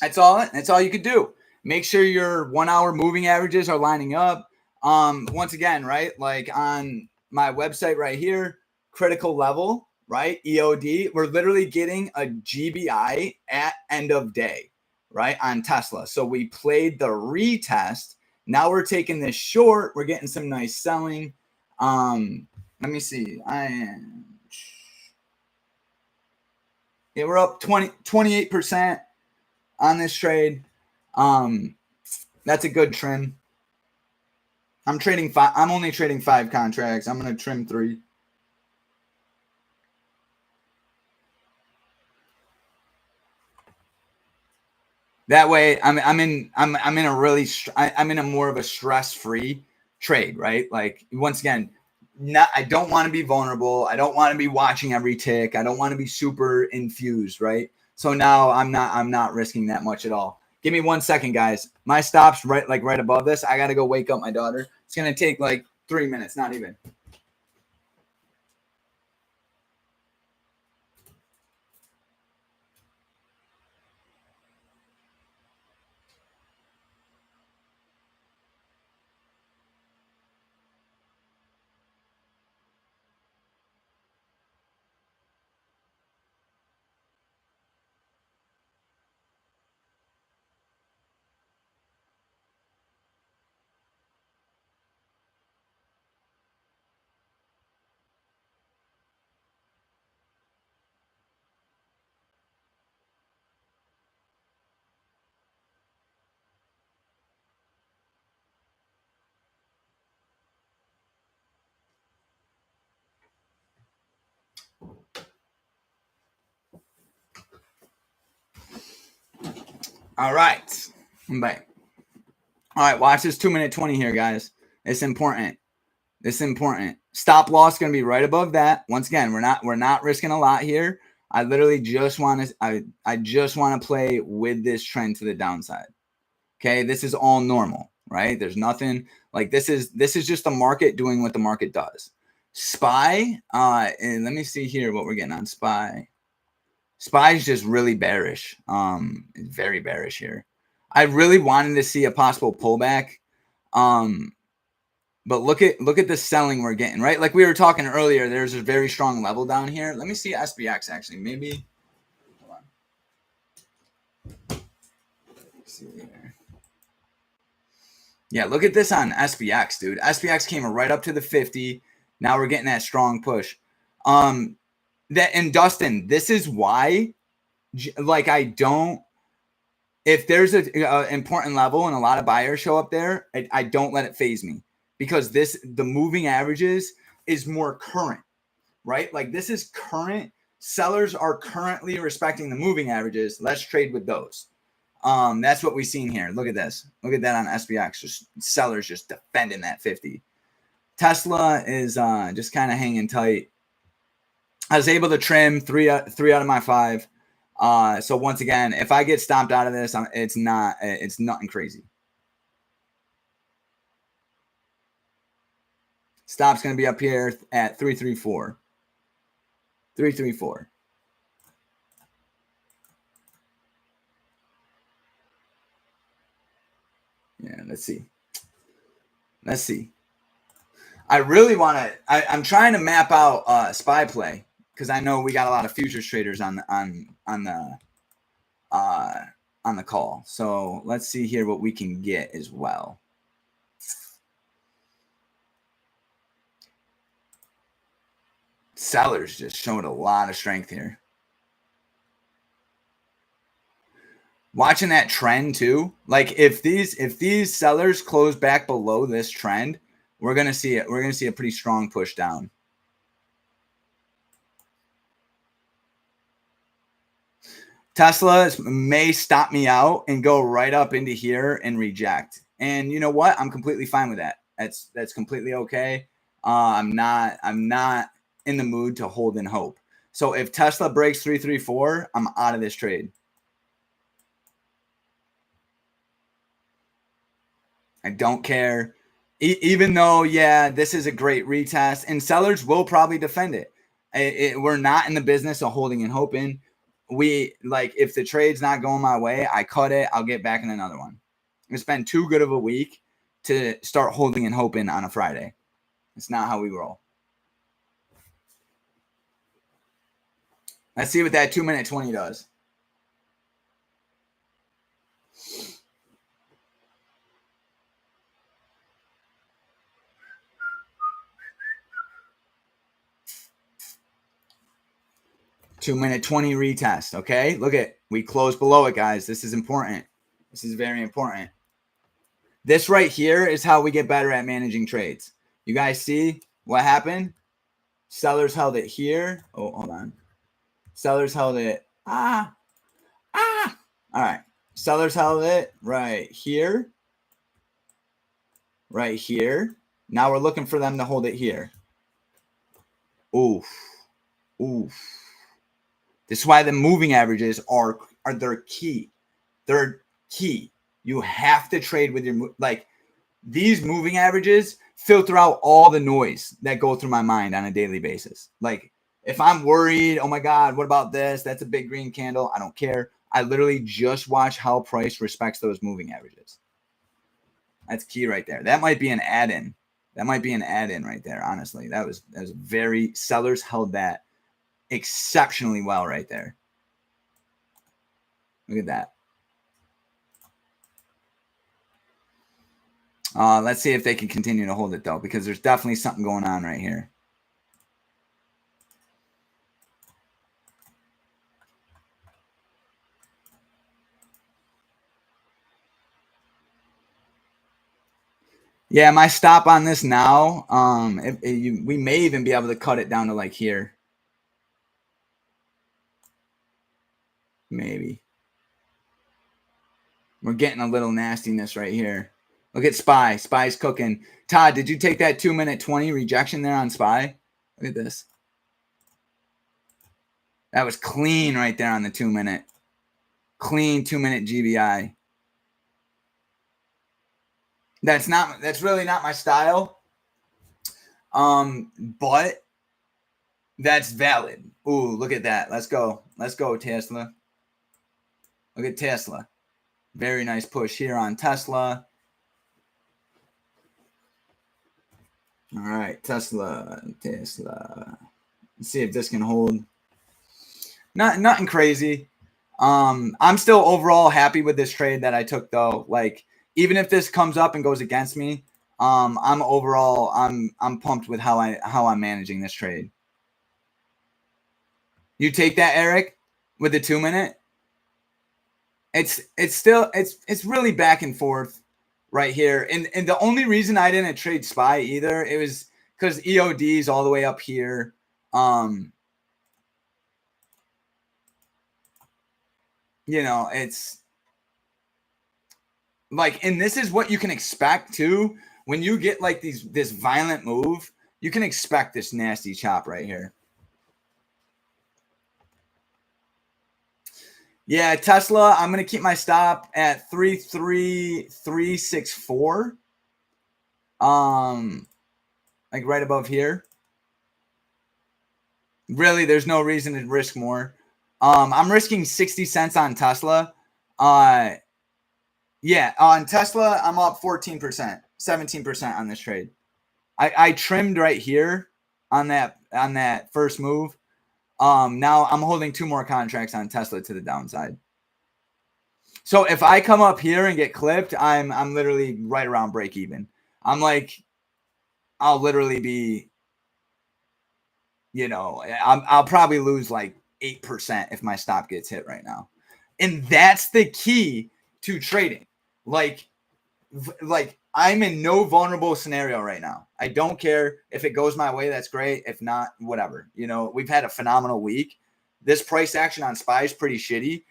That's all you could do. Make sure your 1 hour moving averages are lining up. Once again, right? Like on my website right here, critical level, right? EOD. We're literally getting a GBI at end of day, right? On Tesla. So we played the retest. Now we're taking this short. We're getting some nice selling. Let me see. Yeah, we're up 28% on this trade. That's a good trim. I'm only trading 5 contracts. I'm going to trim 3. That way I'm in a more of a stress-free trade, right? Like once again, I don't want to be vulnerable. I don't want to be watching every tick. I don't want to be super infused, right? So now I'm not risking that much at all. Give me 1 second, guys. My stop's right above this. I got to go wake up my daughter. It's going to take like 3 minutes, not even. All right. I'm back. All right. Watch this 2-minute 20 here, guys. It's important. It's important. Stop loss going to be right above that. Once again, we're not risking a lot here. I literally just want to I just want to play with this trend to the downside. Okay, this is all normal, right? There's nothing like this is just the market doing what the market does. SPY, and let me see here what we're getting on SPY. SPY is just really bearish. It's very bearish here. I really wanted to see a possible pullback. But look at the selling we're getting, right? Like we were talking earlier, there's a very strong level down here. Let me see SPX actually. Maybe hold on. Let's see here. Yeah, look at this on SPX, dude. SPX came right up to the 50. Now we're getting that strong push. And Dustin, this is why, like, I don't. If there's a important level and a lot of buyers show up there, I don't let it phase me because the moving averages is more current, right? Like this is current. Sellers are currently respecting the moving averages. Let's trade with those. That's what we've seen here. Look at this. Look at that on SPX. Just sellers just defending that 50. Tesla is just kind of hanging tight. I was able to trim three out of my 5. So once again, if I get stomped out of this, it's nothing crazy. Stop's going to be up here at 334. 334. Yeah, let's see. Let's see. I really want to. I'm trying to map out SPY play because I know we got a lot of futures traders on the call. So let's see here what we can get as well. Sellers just showed a lot of strength here. Watching that trend too. Like if these sellers close back below this trend, we're gonna see it. We're gonna see a pretty strong push down. Tesla may stop me out and go right up into here and reject. And you know what? I'm completely fine with that. That's completely okay. I'm not in the mood to hold in hope. So if Tesla breaks 334, I'm out of this trade. I don't care. Even though, yeah, this is a great retest, and sellers will probably defend it. We're not in the business of holding and hoping. If the trade's not going my way, I cut it. I'll get back in another one. It's been too good of a week to start holding and hoping on a Friday. It's not how we roll. Let's see what that 2-minute 20 does. Two-minute 20 retest. Okay, look at we closed below it, guys. This is important. This is very important. This right here is how we get better at managing trades. You guys see what happened? Sellers held it here. Oh, hold on. Sellers held it. All right. Sellers held it right here. Right here. Now we're looking for them to hold it here. Oof. This is why the moving averages are they're key. They're key. You have to trade with your these moving averages filter out all the noise that go through my mind on a daily basis. Like if I'm worried, oh my God, what about this? That's a big green candle. I don't care. I literally just watch how price respects those moving averages. That's key right there. That might be an add-in. That might be an add-in right there. Honestly, that was very sellers held that exceptionally well right there. Look at that. Let's see if they can continue to hold it though, because there's definitely something going on right here. Yeah, my stop on this now, we may even be able to cut it down to like here. Maybe. We're getting a little nastiness right here. Look at SPY. SPY's cooking. Todd, did you take that 2-minute 20 rejection there on SPY? Look at this. That was clean right there on the 2-minute. Clean 2-minute GBI. That's really not my style. But that's valid. Ooh, look at that. Let's go. Let's go, Tesla. Look at Tesla. Very nice push here on Tesla. All right, Tesla. Let's see if this can hold. Nothing crazy. I'm still overall happy with this trade that I took though. Like, even if this comes up and goes against me, I'm pumped with how I'm managing this trade. You take that, Eric, with the 2-minute. It's really back and forth right here. And the only reason I didn't trade SPY either, it was because EOD is all the way up here. You know, it's like, and this is what you can expect too. When you get like this violent move, you can expect this nasty chop right here. Yeah, Tesla, I'm going to keep my stop at 33364. Like right above here. Really, there's no reason to risk more. I'm risking 60 cents on Tesla. Yeah, on Tesla, I'm up 14%, 17% on this trade. I trimmed right here on that first move. Now I'm holding 2 more contracts on Tesla to the downside. So if I come up here and get clipped, I'm literally right around break even. I'm like, I'll literally be, you know, I'll probably lose like 8% if my stop gets hit right now. And that's the key to trading. Like I'm in no vulnerable scenario right now. I don't care if it goes my way. That's great. If not, whatever. You know, we've had a phenomenal week. This price action on SPY is pretty shitty.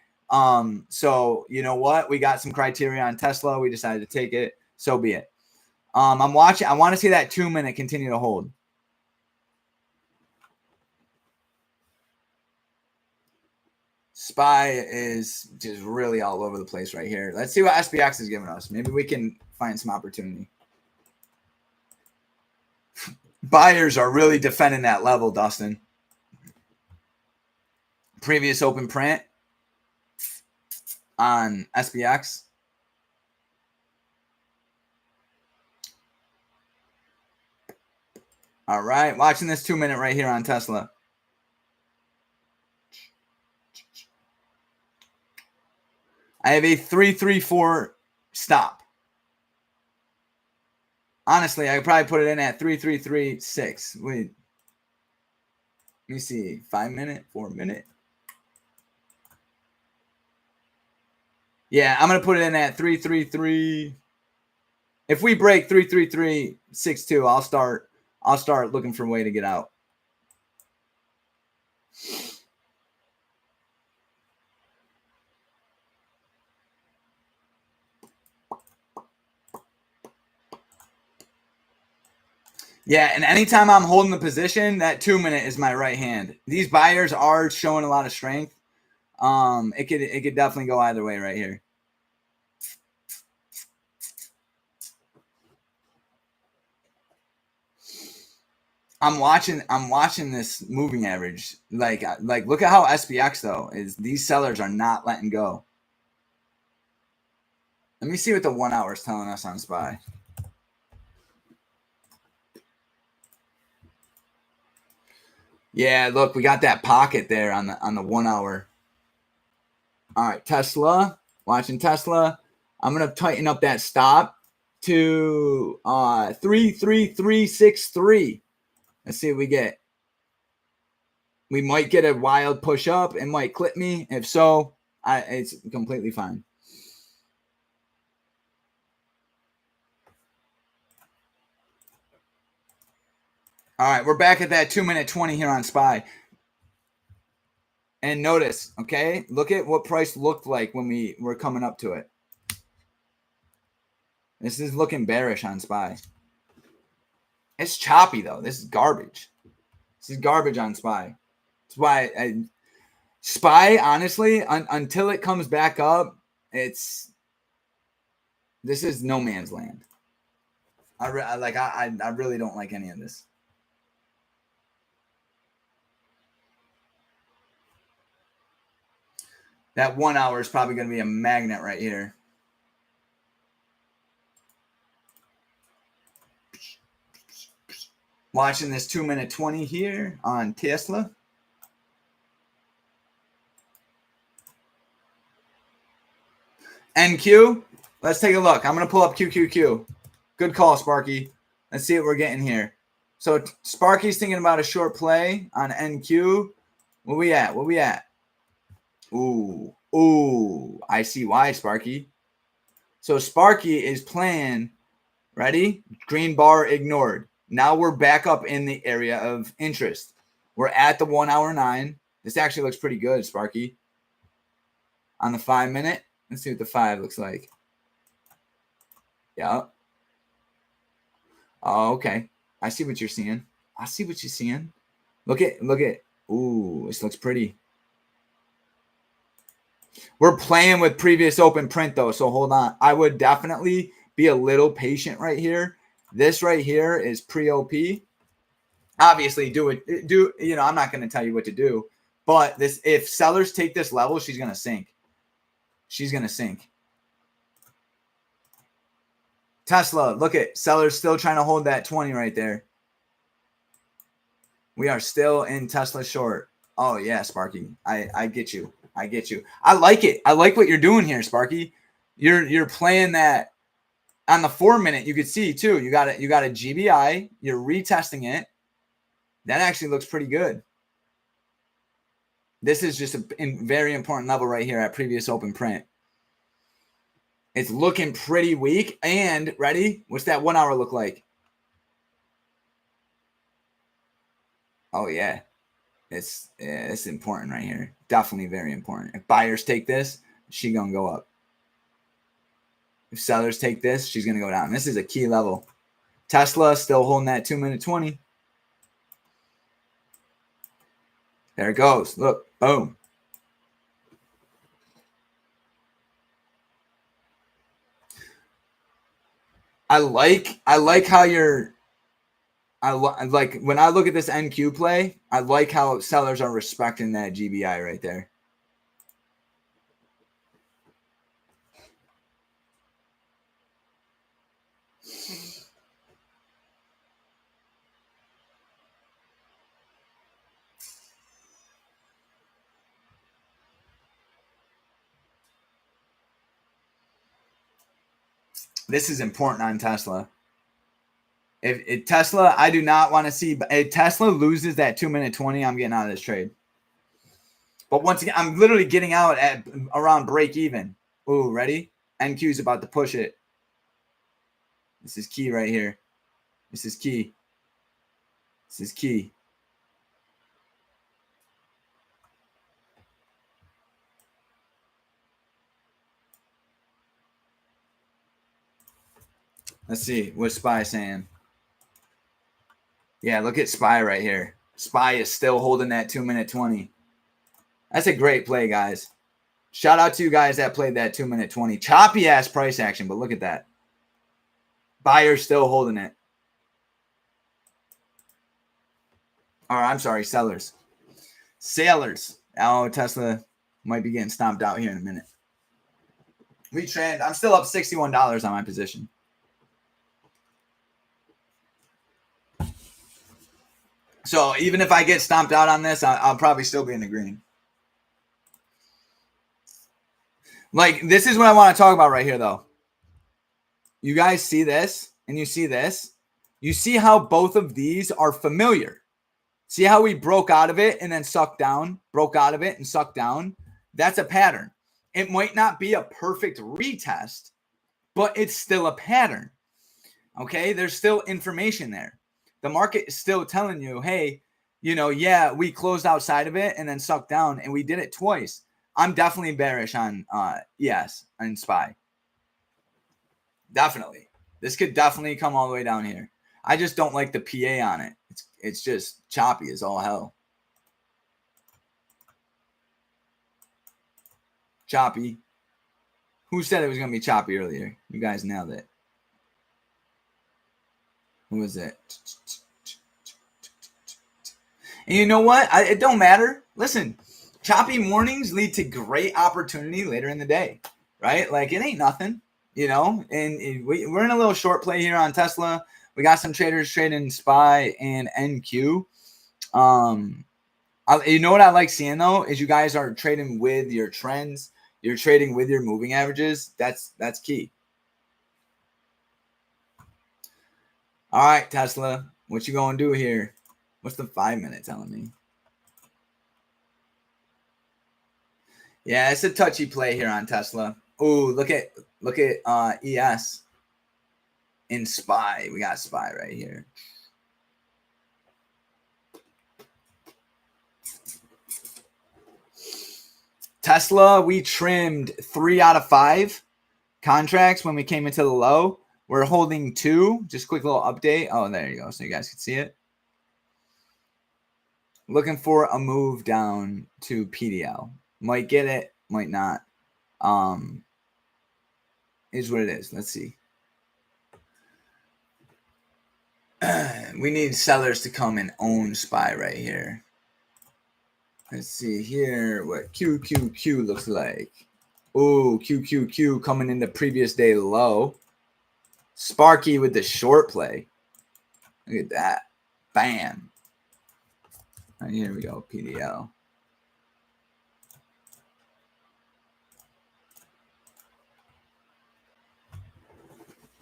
So you know what? We got some criteria on Tesla. We decided to take it. So be it. I'm watching. I want to see that 2-minute continue to hold. SPY is just really all over the place right here. Let's see what SPX is giving us. Maybe we can find some opportunity. Buyers are really defending that level, Dustin. Previous open print on SPX. All right, watching this 2-minute right here on Tesla. I have a 334 stop. Honestly, I could probably put it in at 3336. Wait. Let me see. 5-minute, 4-minute. Yeah, I'm going to put it in at 333. If we break 33362, I'll start looking for a way to get out. Yeah, and anytime I'm holding the position, that 2-minute is my right hand. These buyers are showing a lot of strength. It could definitely go either way right here. I'm watching this moving average. Like look at how SPX though is. These sellers are not letting go. Let me see what the 1 hour is telling us on SPY. Yeah, look, we got that pocket there on the 1 hour. All right, Tesla. Watching Tesla. I'm gonna tighten up that stop to 33363. Let's see what we get. We might get a wild push up. It might clip me. If so, it's completely fine. All right, we're back at that 2-minute 20 here on SPY. And notice, okay, look at what price looked like when we were coming up to it. This is looking bearish on SPY. It's choppy, though. This is garbage. This is garbage on SPY. That's why SPY, honestly, until it comes back up, this is no man's land. I really don't like any of this. That 1 hour is probably going to be a magnet right here. Watching this 2-minute 20 here on Tesla. NQ. Let's take a look. I'm going to pull up QQQ. Good call, Sparky. Let's see what we're getting here. So Sparky's thinking about a short play on NQ. Where we at? Where we at? Ooh. I see why, Sparky. So Sparky is playing. Ready? Green bar ignored. Now we're back up in the area of interest. We're at the 1 hour 9. This actually looks pretty good, Sparky. On the 5-minute. Let's see what the 5 looks like. Yeah. Oh, okay. I see what you're seeing. I see what you're seeing. Look at. Ooh, this looks pretty. We're playing with previous open print, though, so hold on. I would definitely be a little patient right here. This right here is pre-OP. Obviously, I'm not going to tell you what to do. But if sellers take this level, she's going to sink. She's going to sink. Tesla, look at sellers still trying to hold that 20 right there. We are still in Tesla short. Oh, yeah, Sparky. I get you. I get you. I like it. I like what you're doing here, Sparky. You're playing that on the 4-minute. You could see too. You got a GBI. You're retesting it. That actually looks pretty good. This is just a very important level right here at previous open print. It's looking pretty weak. And ready? What's that 1 hour look like? Oh yeah. It's important right here. Definitely very important. If buyers take this, she's gonna go up. If sellers take this, she's gonna go down. This is a key level. Tesla still holding that 2-minute 20. There it goes. Look, boom. I like how I like when I look at this NQ play, I like how sellers are respecting that GBI right there. This is important on Tesla. If Tesla, I do not want to see. If Tesla loses that 2-minute 20, I'm getting out of this trade. But once again, I'm literally getting out at around break even. Ooh, ready? NQ is about to push it. This is key right here. This is key. This is key. Let's see. What's SPY saying? Yeah, look at SPY right here. SPY is still holding that 2-minute 20. That's a great play, guys. Shout out to you guys that played that 2-minute 20. Choppy ass price action, but look at that. Buyer's still holding it. Or I'm sorry, sellers. Sailors. Oh, Tesla might be getting stomped out here in a minute. Retrend. I'm still up $61 on my position. So even if I get stomped out on this, I'll probably still be in the green. Like, this is what I want to talk about right here, though. You guys see this and you see this. You see how both of these are familiar. See how we broke out of it and then sucked down, broke out of it and sucked down? That's a pattern. It might not be a perfect retest, but it's still a pattern. Okay? There's still information there. The market is still telling you, hey, yeah, we closed outside of it and then sucked down, and we did it twice. I'm definitely bearish on ES and SPY. Definitely. This could definitely come all the way down here. I just don't like the PA on it. It's just choppy as all hell. Choppy. Who said it was going to be choppy earlier? You guys nailed it. Who was it? And you know what? It don't matter. Listen, choppy mornings lead to great opportunity later in the day, right? Like, it ain't nothing, you know? And we're in a little short play here on Tesla. We got some traders trading SPY and NQ. You know what I like seeing, though, is you guys are trading with your trends. You're trading with your moving averages. That's key. All right, Tesla, what you going to do here? What's the 5 minute telling me? Yeah, it's a touchy play here on Tesla. Ooh, look at ES in SPY. We got SPY right here. Tesla, we trimmed 3 out of 5 contracts when we came into the low. We're holding 2. Just quick little update. Oh, there you go. So you guys can see it. Looking for a move down to PDL. Might get it, might not. Is what it is. Let's see. We need sellers to come and own SPY right here. Let's see here what QQQ looks like. Ooh, QQQ coming in the previous day low. Sparky with the short play. Look at that. Bam. Right, here we go, PDL.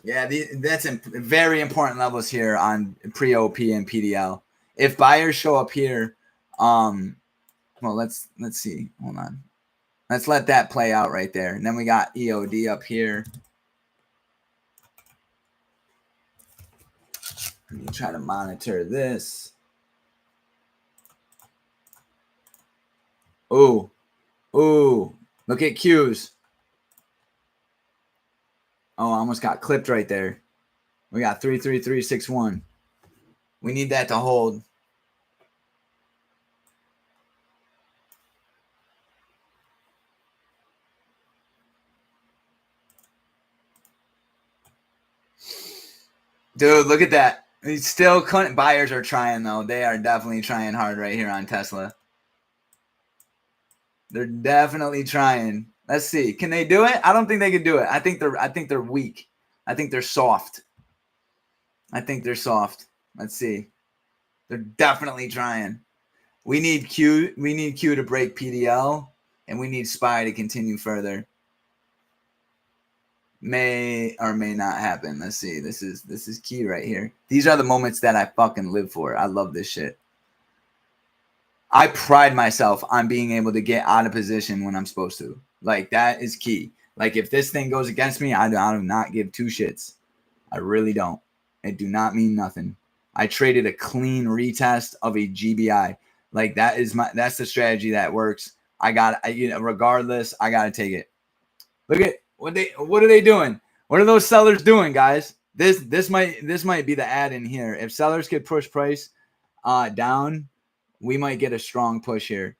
Yeah, that's very important levels here on pre-OP and PDL. If buyers show up here, well, let's see. Hold on. Let's let that play out right there. And then we got EOD up here. Let me try to monitor this. Ooh. Ooh. Look at Q's. Oh, I almost got clipped right there. We got 33361. We need that to hold. Dude, look at that. He's still couldn't. Buyers are trying, though. They are definitely trying hard right here on Tesla. They're definitely trying. Let's see. Can they do it? I don't think they can do it. I think they're weak. I think they're soft. Let's see. They're definitely trying. We need Q to break PDL, and we need SPY to continue further. May or may not happen. Let's see. This is key right here. These are the moments that I fucking live for. I love this shit. I pride myself on being able to get out of position when I'm supposed to. Like, that is key. Like, if this thing goes against me, I do not give 2 shits. I really don't. It do not mean nothing. I traded a clean retest of a GBI. Like, that's the strategy that works. Regardless, I gotta take it. Look at what are they doing? What are those sellers doing, guys? This might be the ad in here. If sellers could push price down, we might get a strong push here.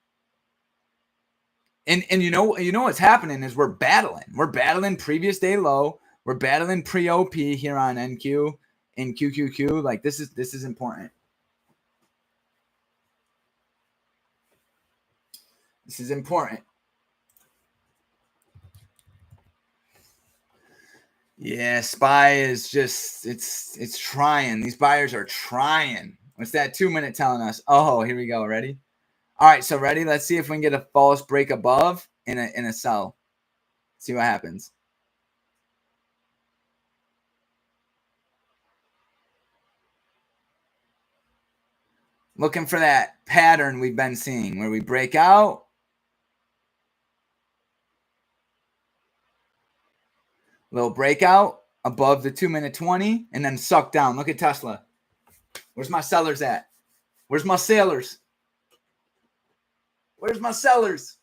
And you know what's happening is we're battling previous day low. We're battling pre-OP here on NQ and QQQ. Like, this is important. This is important. Yeah, SPY is just it's trying. These buyers are trying. What's that 2 minute telling us? Oh, here we go. Ready? All right, so ready? Let's see if we can get a false break above in a sell. See what happens. Looking for that pattern we've been seeing where we break out. Little breakout above the 2 minute 20 and then suck down. Look at Tesla. Where's my sellers at? Where's my sailors? Where's my sellers?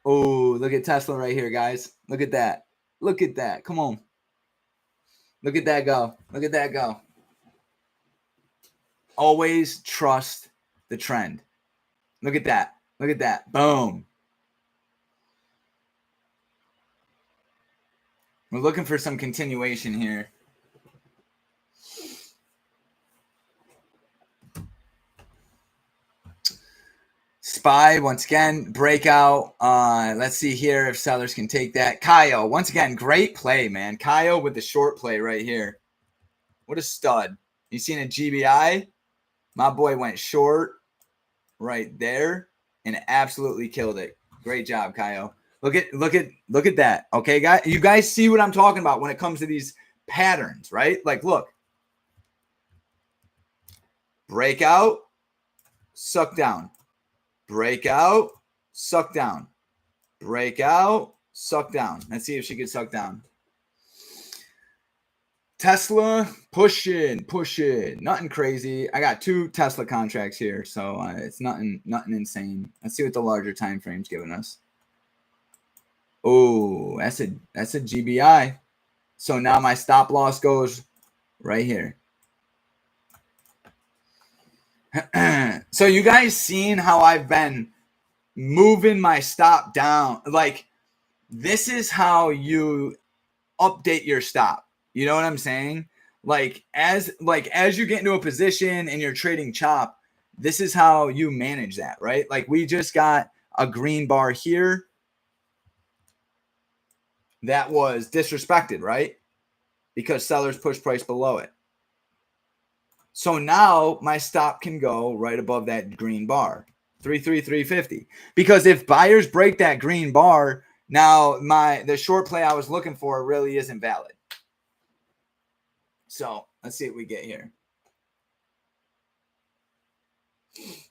Oh, look at Tesla right here, guys. Look at that. Look at that. Come on. Look at that go. Look at that go. Always trust the trend. Look at that. Look at that. Boom. We're looking for some continuation here. SPY, once again, breakout. Let's see here if sellers can take that. Kyle, once again, great play, man. Kyle with the short play right here. What a stud. You seen a GBI? My boy went short right there and absolutely killed it. Great job, Kyle. Look at that. Okay, guys, you guys see what I'm talking about when it comes to these patterns, right? Like, look. Breakout, suck down. Breakout, suck down. Breakout, suck down. Let's see if she can suck down. Tesla, pushing. Nothing crazy. I got 2 Tesla contracts here, so it's nothing insane. Let's see what the larger time frame's giving us. Oh, that's a GBI. So now my stop loss goes right here. So you guys seen how I've been moving my stop down? Like, this is how you update your stop. You know what I'm saying? Like as you get into a position and you're trading chop, this is how you manage that, right? Like, we just got a green bar here that was disrespected, right? Because sellers push price below it. So now my stop can go right above that green bar, 33350. Because if buyers break that green bar, now the short play I was looking for really isn't valid. So let's see what we get here.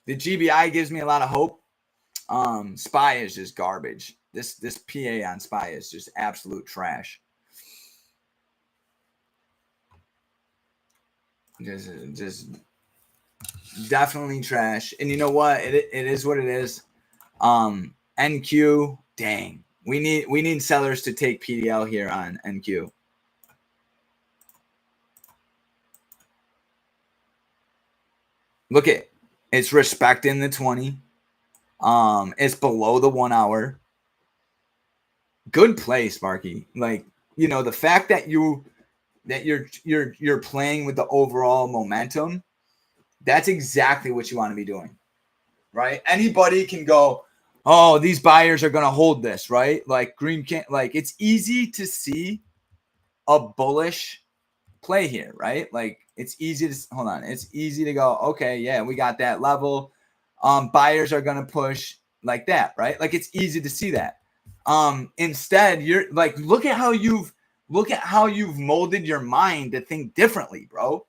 The GBI gives me a lot of hope. SPY is just garbage. This PA on SPY is just absolute trash. Just definitely trash. And you know what? It is what it is. NQ, dang. We need sellers to take PDL here on NQ. Look at, it's respecting the 20. It's below the 1 hour. Good play, Sparky. Like, you know, the fact that you're playing with the overall momentum, that's exactly what you want to be doing, right? Anybody can go, oh, these buyers are going to hold this, right? Like, green can't, like, it's easy to see a bullish play here, right? Like, it's easy to, hold on. It's easy to go, okay, yeah, we got that level. Buyers are going to push like that, right? Like, it's easy to see that. Instead, you're like, look at how you've molded your mind to think differently, bro.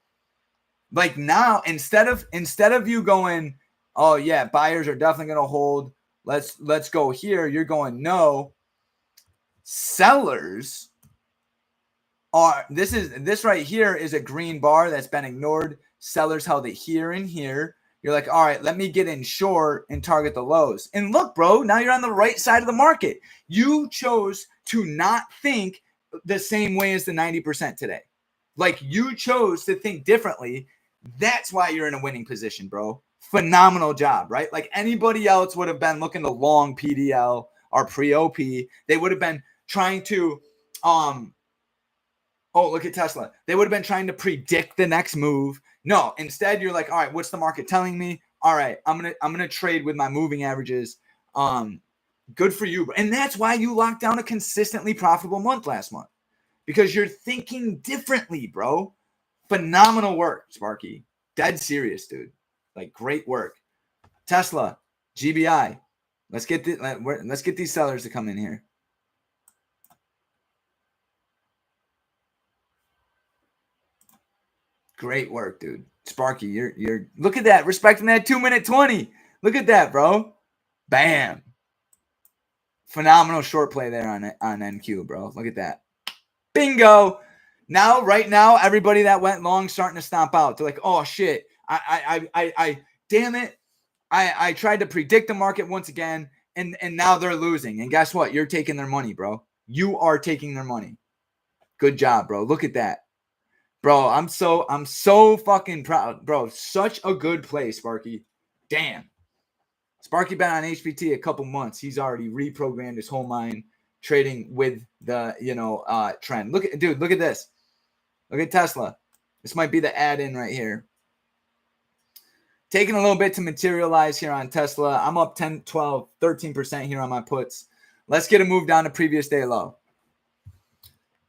Like, now, instead of you going, oh yeah, buyers are definitely going to hold, let's go here, you're going, no, sellers are, this right here is a green bar that's been ignored. Sellers held it here and here. You're like, all right, let me get in short and target the lows. And look, bro, now you're on the right side of the market. You chose to not think the same way as the 90% today. Like, you chose to think differently. That's why you're in a winning position, bro. Phenomenal job, right? Like, anybody else would have been looking to long PDL or pre-OP. They would have been trying to, oh, look at Tesla. They would have been trying to predict the next move. No, instead you're like, all right, what's the market telling me? All right, I'm gonna trade with my moving averages. Good for you. And that's why you locked down a consistently profitable month last month, because you're thinking differently, bro. Phenomenal work, Sparky. Dead serious, dude. Like, great work. Tesla, GBI. Let's get these sellers to come in here. Great work, dude. Sparky, you're look at that, respecting that 2-minute 20. Look at that, bro. Bam. Phenomenal short play there on NQ, bro. Look at that. Bingo. Now, right now, everybody that went long starting to stomp out. They're like, oh shit. I damn it. I tried to predict the market once again, and now they're losing. And guess what? You're taking their money, bro. You are taking their money. Good job, bro. Look at that. Bro, I'm so fucking proud. Bro, such a good play, Sparky. Damn. Sparky been on HPT a couple months. He's already reprogrammed his whole mind trading with the, trend. Look at this. Look at Tesla. This might be the add-in right here. Taking a little bit to materialize here on Tesla. I'm up 10, 12, 13% here on my puts. Let's get a move down to previous day low.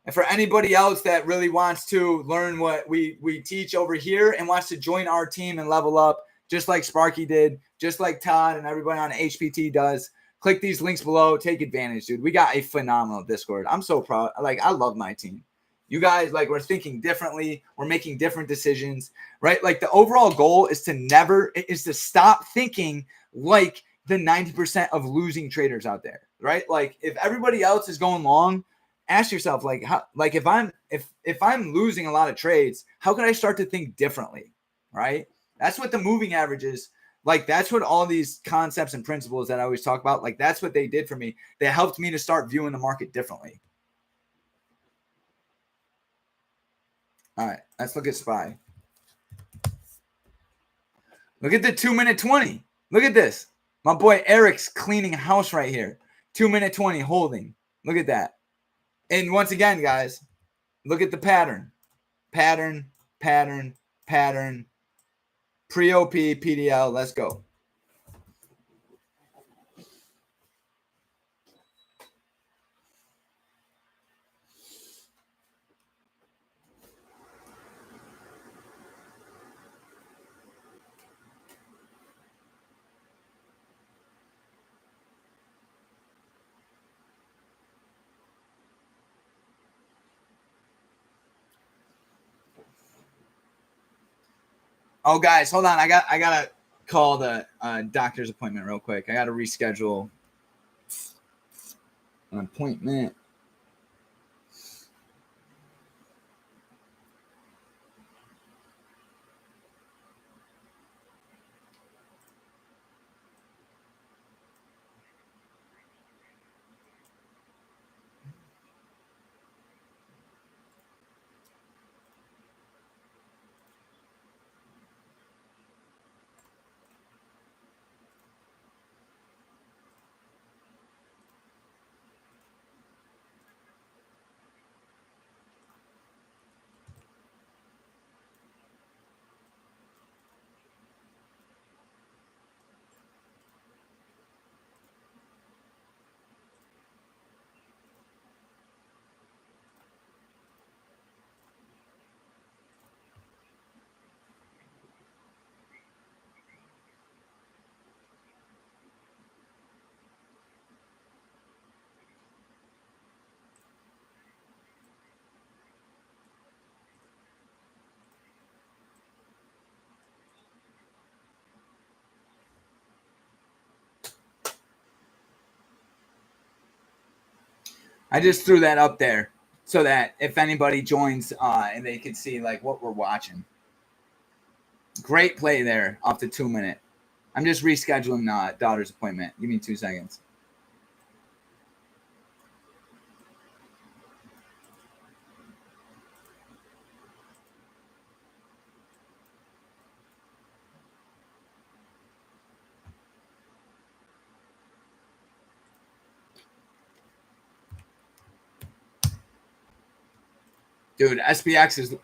And for anybody else that really wants to learn what we teach over here and wants to join our team and level up, just like Sparky did, just like Todd and everybody on HPT does, click these links below. Take advantage, dude. We got a phenomenal Discord. I'm so proud. Like, I love my team. You guys, like, we're thinking differently. We're making different decisions, right? Like, the overall goal is to stop thinking like the 90% of losing traders out there, right? Like, if everybody else is going long, ask yourself, like, how, like, if I'm losing a lot of trades, how can I start to think differently, right? That's what the moving average is. Like, that's what all these concepts and principles that I always talk about, like, that's what they did for me. They helped me to start viewing the market differently. All right, let's look at SPY. Look at the 2-minute 20. Look at this. My boy Eric's cleaning house right here. 2-minute 20 holding. Look at that. And once again, guys, look at the pattern. Pattern, pattern, pattern. Pre-OP, PDL, let's go. Oh, guys, hold on. I gotta call the doctor's appointment real quick. I gotta reschedule an appointment. I just threw that up there so that if anybody joins and they can see like what we're watching. Great play there off the 2-minute. I'm just rescheduling daughter's appointment. Give me 2 seconds. Dude, SPX is...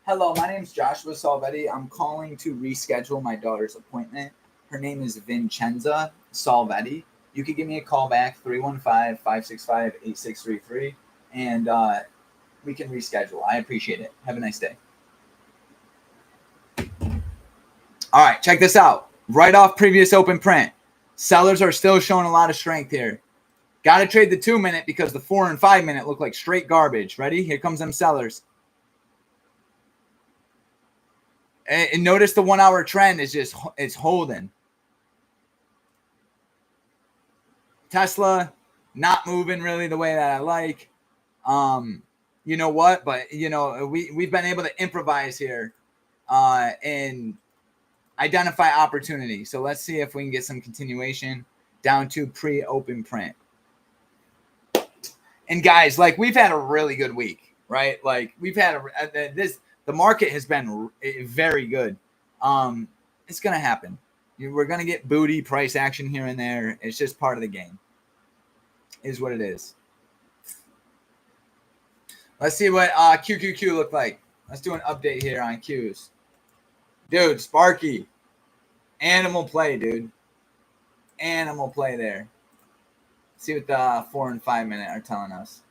Hello, my name is Joshua Salvetti. I'm calling to reschedule my daughter's appointment. Her name is Vincenza Salvetti. You could give me a call back, 315-565-8633, and we can reschedule. I appreciate it. Have a nice day. All right, check this out. Right off previous open print, sellers are still showing a lot of strength here. Got to trade the 2-minute because the 4 and 5-minute look like straight garbage. Ready? Here comes them sellers. And notice the 1-hour trend is just, it's holding. Tesla not moving really the way that I like. You know what? But you know, we've been able to improvise here and identify opportunity. So let's see if we can get some continuation down to pre-open print. And guys, like we've had a really good week, right? Like we've had the market has been very good. It's gonna happen. We're gonna get booty price action here and there. It's just part of the game. Is what it is. Let's see what QQQ looked like. Let's do an update here on Qs. Dude, Sparky. Animal play, dude. Animal play there. Let's see what the 4 and 5 minute are telling us.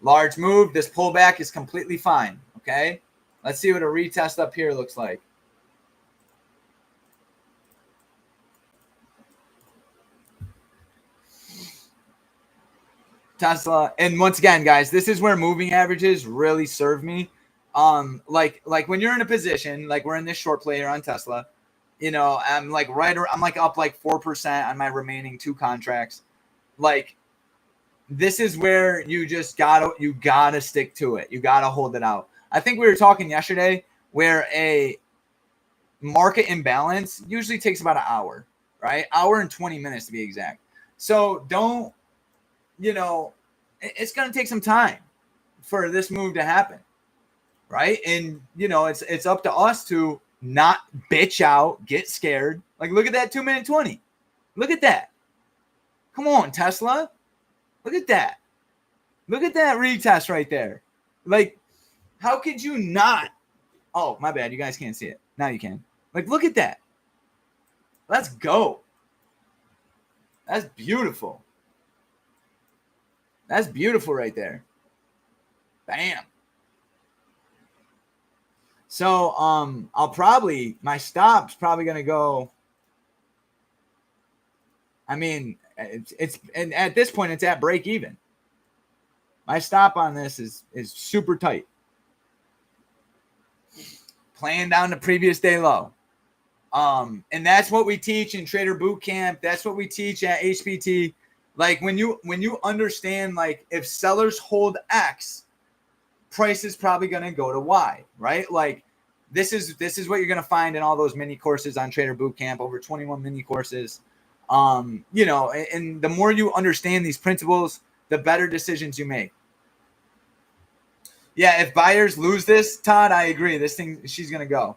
Large move. This pullback is completely fine. Okay. Let's see what a retest up here looks like. Tesla. And once again, guys, this is where moving averages really serve me. Like when you're in a position, like we're in this short play here on Tesla, you know, I'm like up like 4% on my remaining 2 contracts. Like this is where you just gotta stick to it. You gotta hold it out. I think we were talking yesterday where a market imbalance usually takes about an hour, right? Hour and 20 minutes to be exact. So don't, you know, it's going to take some time for this move to happen, right? And, you know, it's up to us to not bitch out, get scared. Like, look at that 2 minute 20. Look at that. Come on, Tesla. Look at that. Look at that retest right there. Like, how could you not? Oh, my bad. You guys can't see it. Now you can. Like, look at that. Let's go. That's beautiful. That's beautiful right there. Bam. So, my stop's probably going to go. I mean, and at this point, it's at break even. My stop on this is super tight. Playing down the previous day low. And that's what we teach in Trader Boot Camp. That's what we teach at HPT. Like when you understand, like if sellers hold X, price is probably going to go to Y, right? Like this is what you're going to find in all those mini courses on Trader Boot Camp, over 21 mini courses. You know, and the more you understand these principles, the better decisions you make. Yeah, if buyers lose this, Todd, I agree. This thing, she's going to go.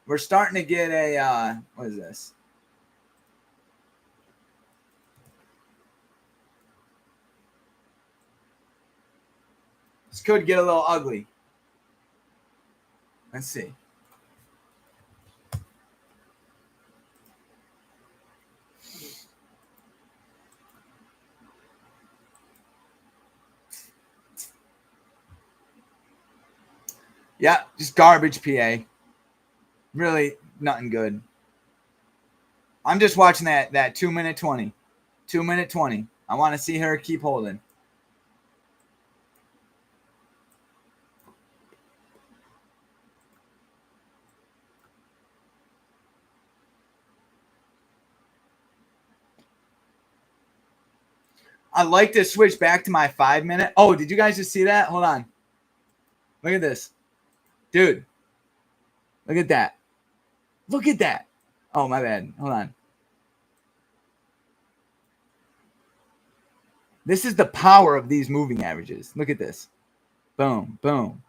We're starting to get a, what is this? This could get a little ugly. Let's see. Yeah, just garbage PA. Really nothing good. I'm just watching that 2 minute 20. 2 minute 20. I want to see her keep holding. I like to switch back to my 5 minute. Oh, did you guys just see that? Hold on. Look at this. Dude. Look at that. Look at that. Oh, my bad. Hold on. This is the power of these moving averages. Look at this. Boom, boom.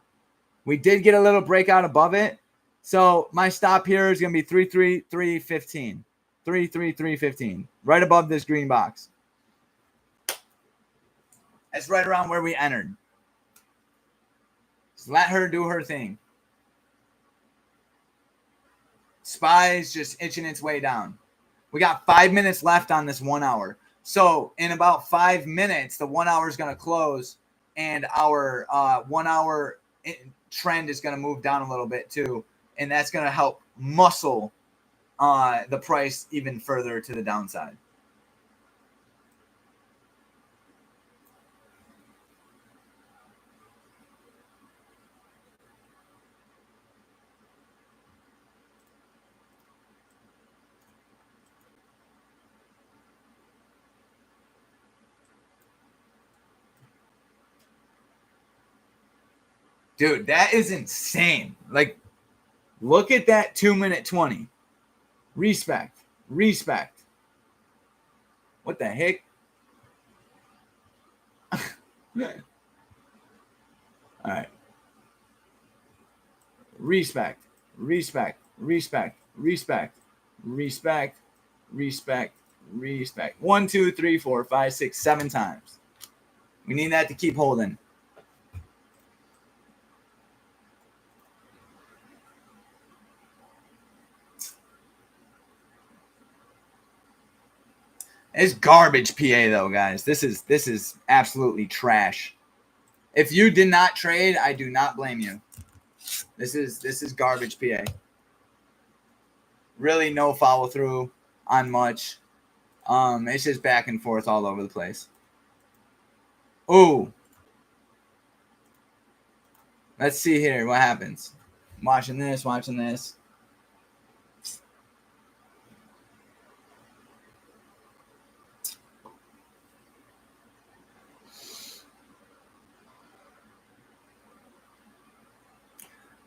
We did get a little breakout above it. So my stop here is going to be 33315. 33315. Right above this green box. That's right around where we entered. Just let her do her thing. SPY's just inching its way down. We got 5 minutes left on this 1 hour. So in about 5 minutes, the 1 hour is going to close, and our 1 hour trend is going to move down a little bit too, and that's going to help muscle the price even further to the downside. Dude, that is insane. Like, look at that 2-minute 20. Respect. Respect. What the heck? All right. Respect. Respect. Respect. Respect. Respect. Respect. Respect. 1, 2, 3, 4, 5, 6, 7 times. We need that to keep holding. It's garbage PA though, guys. This is absolutely trash. If you did not trade, I do not blame you. This is garbage PA. Really no follow through on much. It's just back and forth all over the place. Ooh. Let's see here what happens. Watching this, watching this.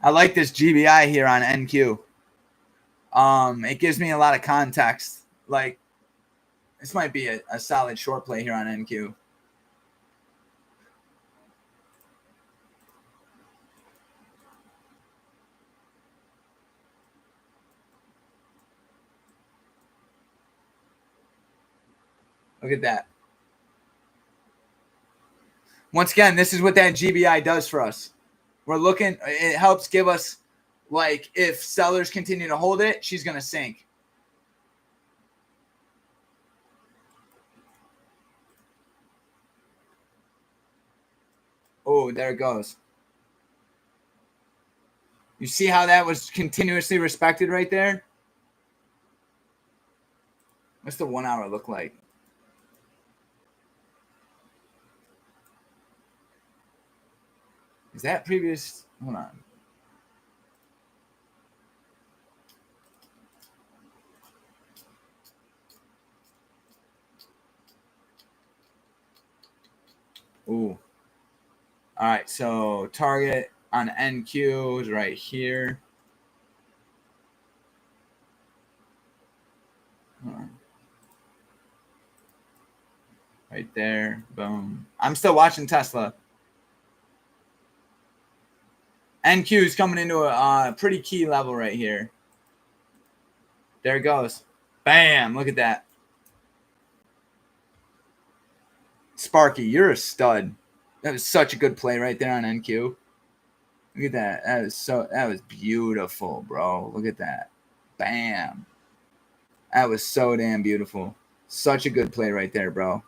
I like this GBI here on NQ. It gives me a lot of context. Like, this might be a solid short play here on NQ. Look at that. Once again, this is what that GBI does for us. We're looking, it helps give us, like, if sellers continue to hold it, she's going to sink. Oh, there it goes. You see how that was continuously respected right there? What's the 1 hour look like? Is that previous? Hold on. Ooh. All right, so target on NQ is right here. Right there. Boom. I'm still watching Tesla. NQ is coming into a pretty key level right here. There it goes. Bam. Look at that. Sparky, you're a stud. That was such a good play right there on NQ. Look at that. That was beautiful, bro. Look at that. Bam. That was so damn beautiful. Such a good play right there, bro.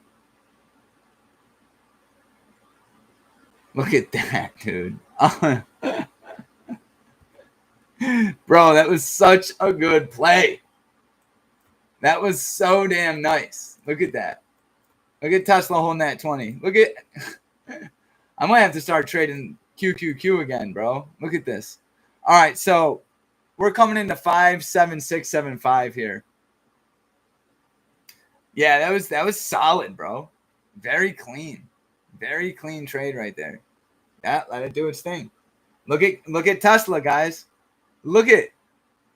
Look at that, dude. Bro, that was such a good play. That was so damn nice. Look at that. Look at Tesla holding that 20. Look at I might have to start trading QQQ again, bro. Look at this. All right, so we're coming into 57675 here. Yeah, that was solid, bro. Very clean. Very clean trade right there. Yeah, let it do its thing. Look at Tesla, guys. Look at it.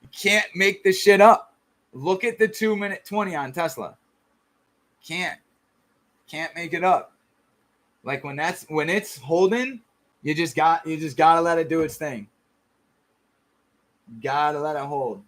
You can't make this shit up. Look at the 2-minute 20 on Tesla. Can't make it up. Like when it's holding, you just gotta let it do its thing. Gotta let it hold.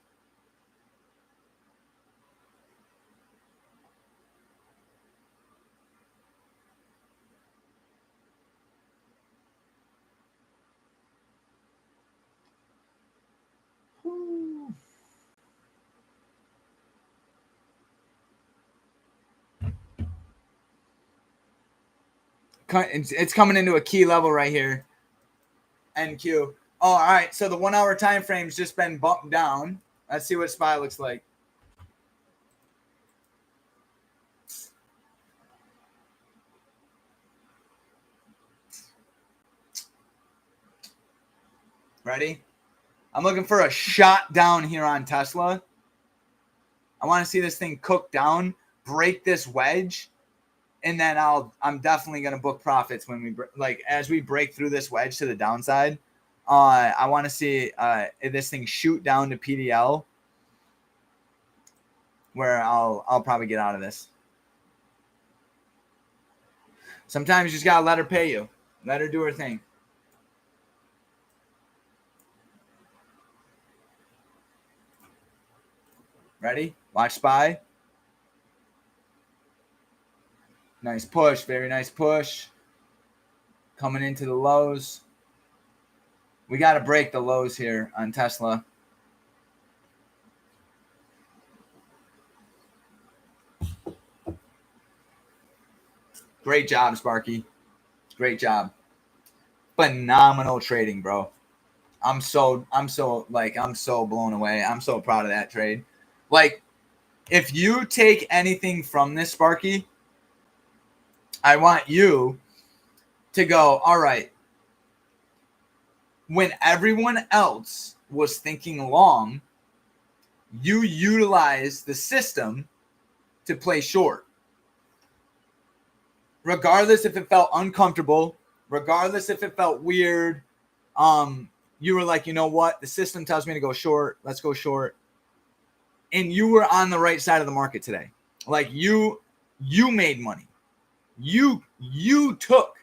It's coming into a key level right here. NQ. Oh, all right. So the 1 hour time frame's just been bumped down. Let's see what SPY looks like. Ready? I'm looking for a shot down here on Tesla. I want to see this thing cook down, break this wedge, and then I'm definitely going to book profits when as we break through this wedge to the downside. I want to see this thing shoot down to PDL, where I'll probably get out of this. Sometimes you just gotta let her pay you. Let her do her thing. Ready? Watch SPY. Nice push. Very nice push. Coming into the lows. We got to break the lows here on Tesla. Great job, Sparky. Great job. Phenomenal trading, bro. I'm so blown away. I'm so proud of that trade. Like, if you take anything from this, Sparky, I want you to go, all right, when everyone else was thinking long, you utilized the system to play short. Regardless if it felt uncomfortable, regardless if it felt weird, you were like, you know what? The system tells me to go short. Let's go short. And you were on the right side of the market today. Like you made money. You took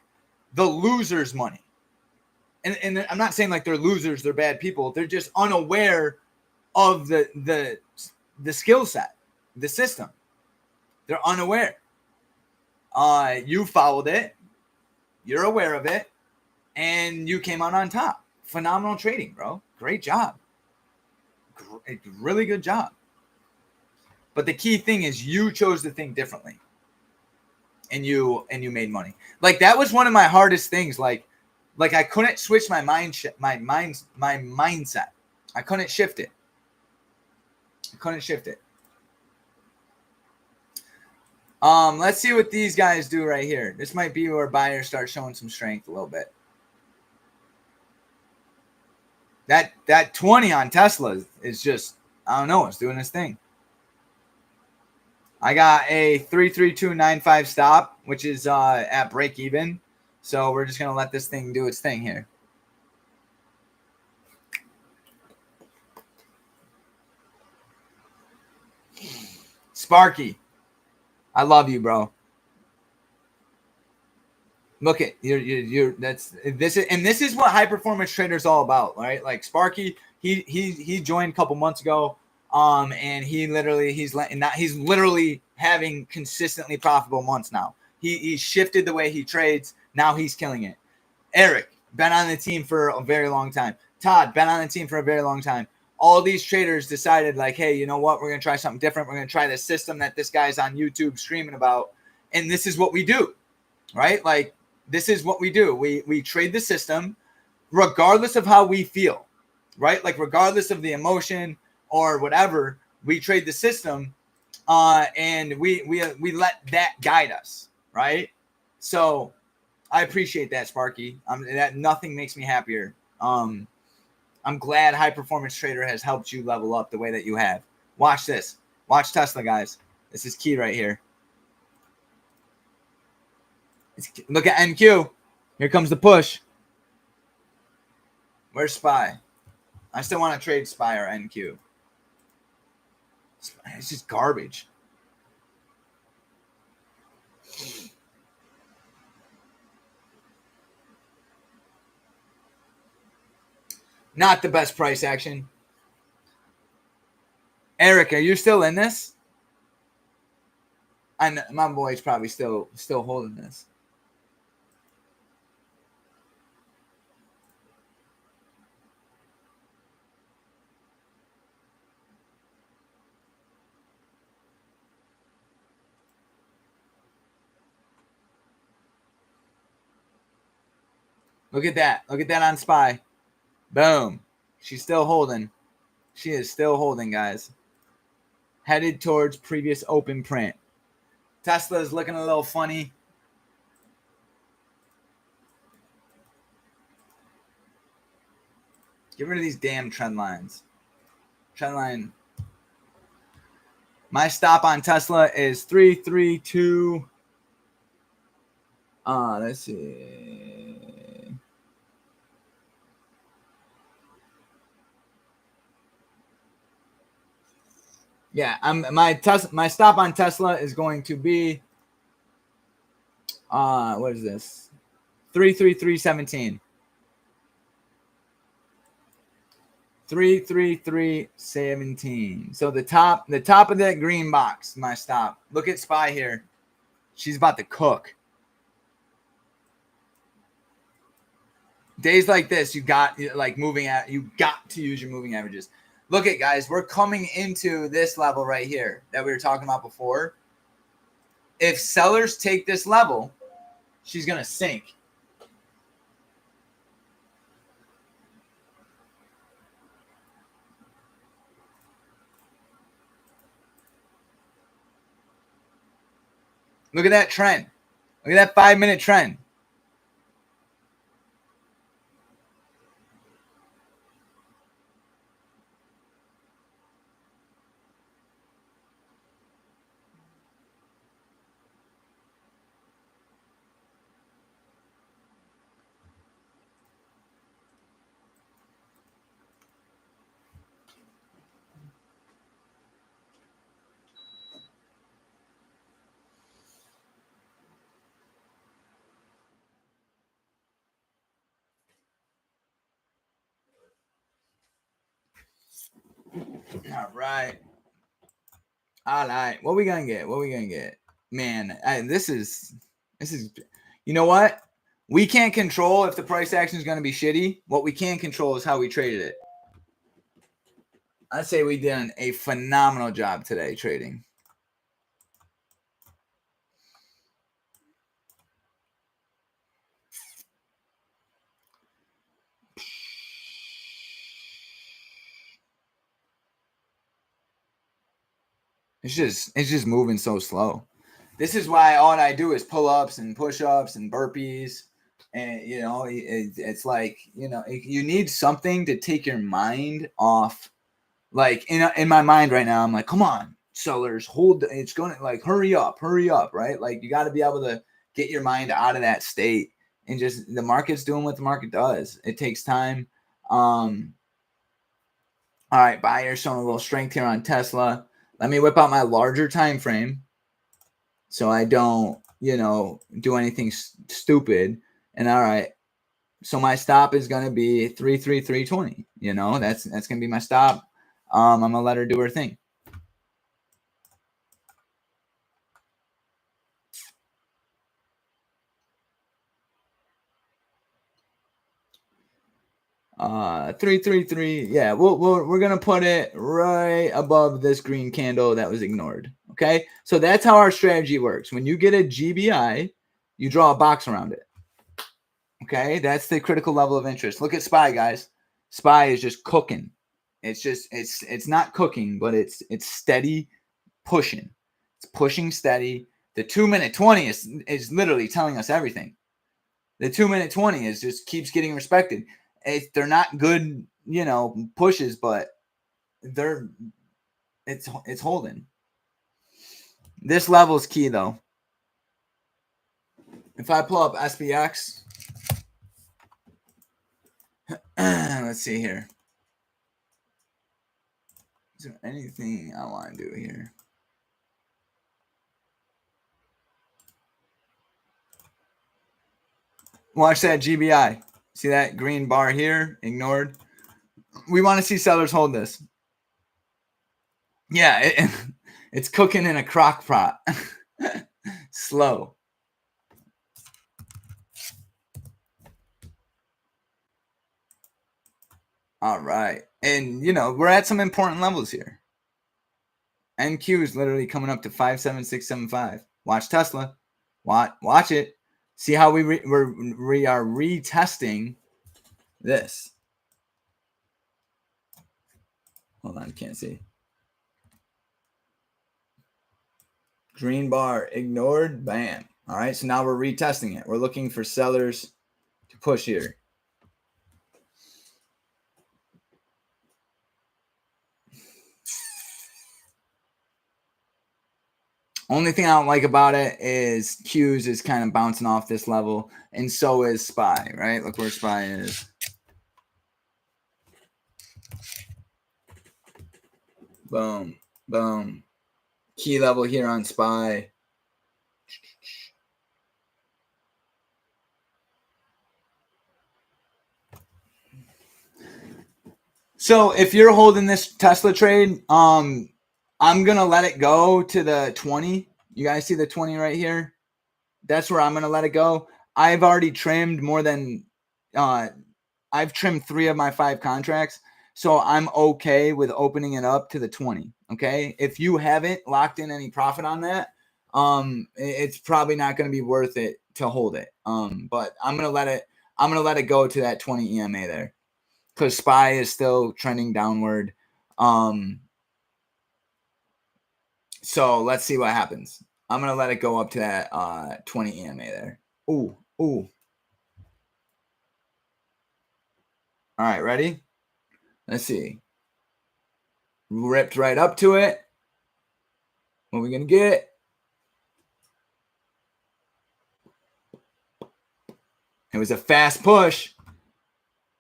the losers' money. And I'm not saying like they're losers, they're bad people. They're just unaware of the skill set, the system. They're unaware. You followed it. You're aware of it. And you came out on top. Phenomenal trading, bro. Great job. Really good job. But the key thing is you chose to think differently. And you made money. Like that was one of my hardest things. Like I couldn't switch my mindset. I couldn't shift it. Let's see what these guys do right here. This might be where buyers start showing some strength a little bit. That 20 on Tesla is just, I don't know, it's doing its thing. I got a 33295 stop, which is at break even. So we're just going to let this thing do its thing here. Sparky, I love you, bro. Look at you're this is what high performance traders all about, right? Like Sparky, he joined a couple months ago, and he's literally having consistently profitable months now. He shifted the way he trades. Now he's killing it. Eric, been on the team for a very long time. Todd, been on the team for a very long time. All these traders decided like, hey, you know what? We're gonna try something different. We're gonna try the system that this guy's on YouTube screaming about, and this is what we do, right? Like. This is what we do. We trade the system regardless of how we feel, right? Like regardless of the emotion or whatever, we trade the system and we let that guide us, right? So I appreciate that, Sparky. That nothing makes me happier. I'm glad High Performance Trader has helped you level up the way that you have. Watch this. Watch Tesla, guys. This is key right here. Look at NQ. Here comes the push. Where's SPY? I still want to trade SPY or NQ. It's just garbage. Not the best price action. Eric, are you still in this? My boy's probably still holding this. Look at that. Look at that on SPY. Boom. She's still holding. She is still holding, guys. Headed towards previous open print. Tesla is looking a little funny. Get rid of these damn trend lines. Trend line. My stop on Tesla is 332. Let's see. Yeah, my stop on Tesla is going to be what is this? 33317. 33317. So the top of that green box, my stop. Look at SPY here. She's about to cook. Days like this, you got to use your moving averages. Look at, guys, we're coming into this level right here that we were talking about before. If sellers take this level, she's going to sink. Look at that trend. Look at that 5-minute trend. All right. All right. What we gonna get? Man, this is, you know what? We can't control if the price action is going to be shitty. What we can control is how we traded it. I'd say we did a phenomenal job today trading. It's just moving so slow. This is why all I do is pull-ups and push-ups and burpees. And, it's like, you need something to take your mind off. Like, in my mind right now, I'm like, come on, sellers, it's going to, like, hurry up, right? Like, you got to be able to get your mind out of that state. And just, the market's doing what the market does. It takes time. All right, buyers showing a little strength here on Tesla. Let me whip out my larger time frame so I don't, do anything stupid. And all right, so my stop is going to be 33320. That's going to be my stop. I'm going to let her do her thing. Uh, 333. Yeah, we're gonna put it right above this green candle that was ignored. Okay, so that's how our strategy works. When you get a GBI, you draw a box around it. Okay, that's the critical level of interest. Look at SPY, guys. SPY is just cooking. It's not cooking, but it's steady pushing. It's pushing steady. The 2-minute 20 is literally telling us everything. The 2-minute 20 is just keeps getting respected. They're not good, pushes, but it's holding. This level is key, though. If I pull up SPX, let's see here. Is there anything I want to do here? Watch that GBI. See that green bar here? Ignored. We want to see sellers hold this. Yeah, it's cooking in a crock pot. Slow. All right. And, we're at some important levels here. NQ is literally coming up to 57675. Watch Tesla. Watch it. See how we are retesting this. Hold on, can't see. Green bar ignored. Bam. All right, so now we're retesting it. We're looking for sellers to push here. Only thing I don't like about it is Q's is kind of bouncing off this level, and so is SPY, right? Look where SPY is. Boom, Boom. Key level here on SPY. So if you're holding this Tesla trade, I'm gonna let it go to the 20. You guys see the 20 right here? That's where I'm gonna let it go. I've already trimmed more than I've trimmed 3 of my 5 contracts. So I'm okay with opening it up to the 20. Okay. If you haven't locked in any profit on that, it's probably not going to be worth it to hold it. But I'm going to let it go to that 20 EMA there, because SPY is still trending downward. So let's see what happens. I'm going to let it go up to that 20 EMA there. Ooh. All right, ready? Let's see. Ripped right up to it. What are we going to get? It was a fast push.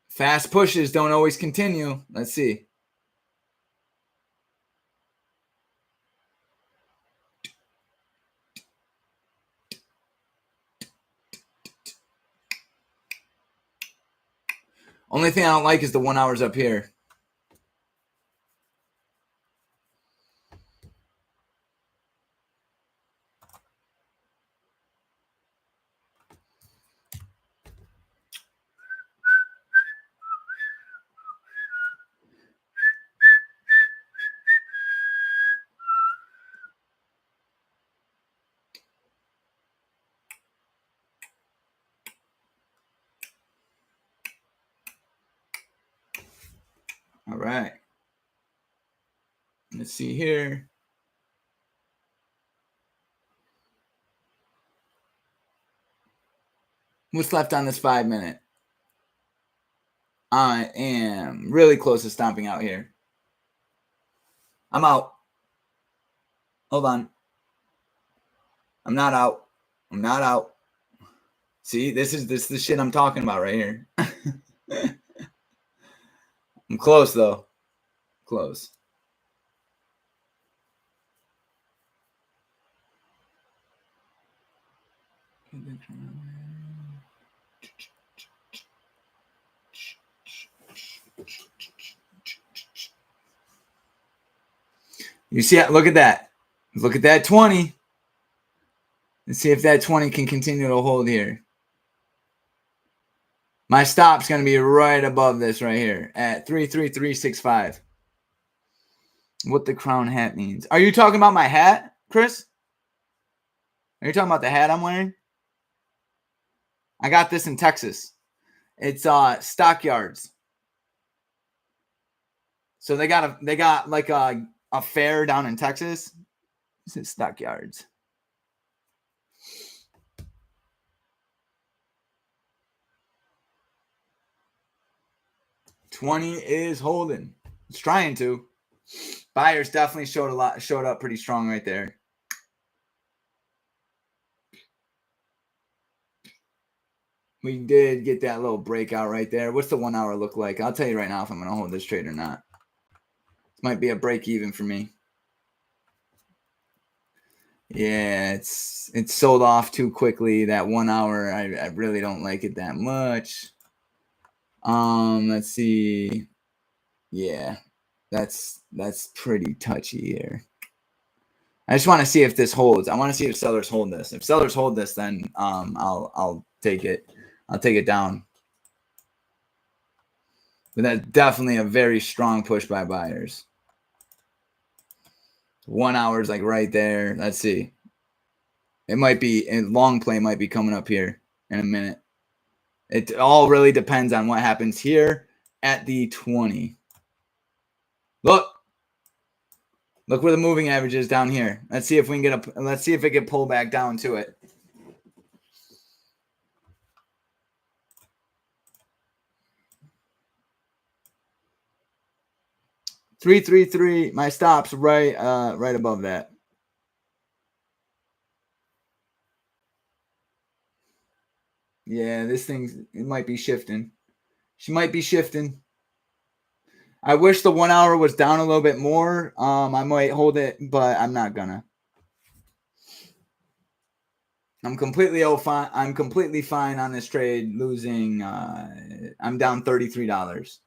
Fast pushes don't always continue. Let's see. Only thing I don't like is the 1 hour's up here. All right. Let's see here. What's left on this 5 minute? I am really close to stomping out here. I'm out. Hold on. I'm not out. I'm not out. See, this is the shit I'm talking about right here. I'm close though. Close. You see, look at that. Look at that 20. Let's see if that 20 can continue to hold here. My stop's going to be right above this right here at 33365. What the crown hat means. Are you talking about my hat, Chris? Are you talking about the hat I'm wearing? I got this in Texas. It's Stockyards. So they got like a fair down in Texas. This is Stockyards. $20 is holding. It's trying to. Buyers definitely showed up pretty strong right there. We did get that little breakout right there. What's the 1 hour look like? I'll tell you right now if I'm going to hold this trade or not. This might be a break even for me. Yeah, it's sold off too quickly. That 1 hour, I really don't like it that much. Let's see. Yeah, that's pretty touchy here. I just want to see if this holds. I want to see if sellers hold this. If sellers hold this, then I'll take it. I'll take it down. But that's definitely a very strong push by buyers. 1 hour is like right there. Let's see. It might be a long play might be coming up here in a minute. It all really depends on what happens here at the 20. Look where the moving average is down here. Let's see if we can let's see if it can pull back down to it. $333. My stop's right above that. Yeah, this thing, it might be shifting. She might be shifting. I wish the 1 hour was down a little bit more. I might hold it, but I'm not gonna. I'm completely fine on this trade. Losing. I'm down $33.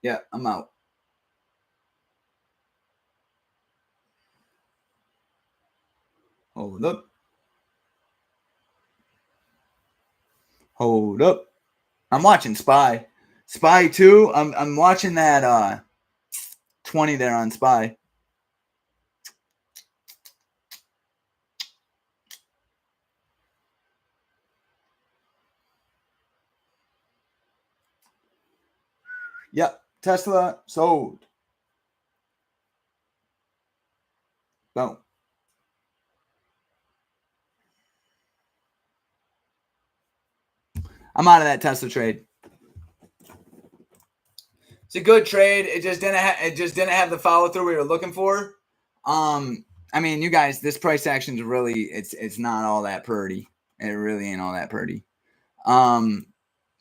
Yeah, I'm out. Hold up. Hold up. I'm watching Spy. Spy 2. I'm watching that 20 there on Spy. Yep. Tesla sold. Boom. I'm out of that Tesla trade. It's a good trade. It just didn't have the follow through we were looking for. I mean, you guys, this price action is really it's not all that pretty. It really ain't all that pretty.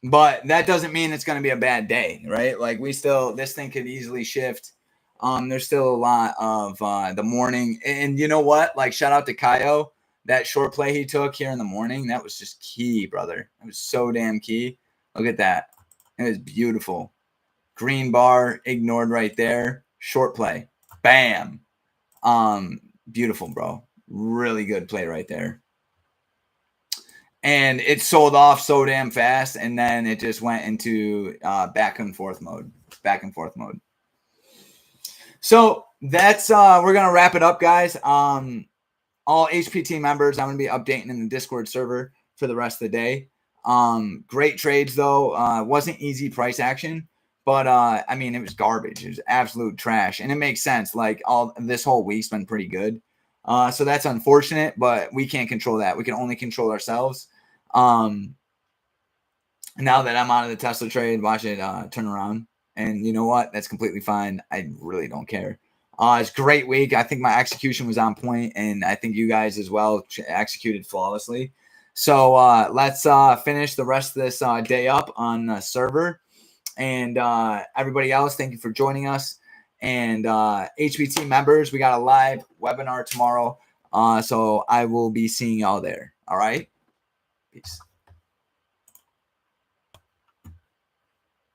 But that doesn't mean it's going to be a bad day, right? Like this thing could easily shift. There's still a lot of the morning, and you know what? Like, shout out to Kaio. That short play he took here in the morning, that was just key, brother. It was so damn key. Look at that. It was beautiful. Green bar ignored right there. Short play. Bam. Beautiful, bro. Really good play right there. And it sold off so damn fast, and then it just went into back and forth mode. So that's we're gonna wrap it up, guys. All HPT members, I'm gonna be updating in the Discord server for the rest of the day. Great trades though. Wasn't easy price action, but I mean it was garbage. It was absolute trash, and it makes sense. Like all this whole week's been pretty good. So that's unfortunate, but we can't control that. We can only control ourselves. Now that I'm out of the Tesla trade, watch it turn around. And you know what? That's completely fine. I really don't care. It's a great week. I think my execution was on point, and I think you guys as well executed flawlessly. So let's finish the rest of this day up on the server. And everybody else, thank you for joining us. And HBT members, we got a live webinar tomorrow. So I will be seeing y'all there. All right. Peace.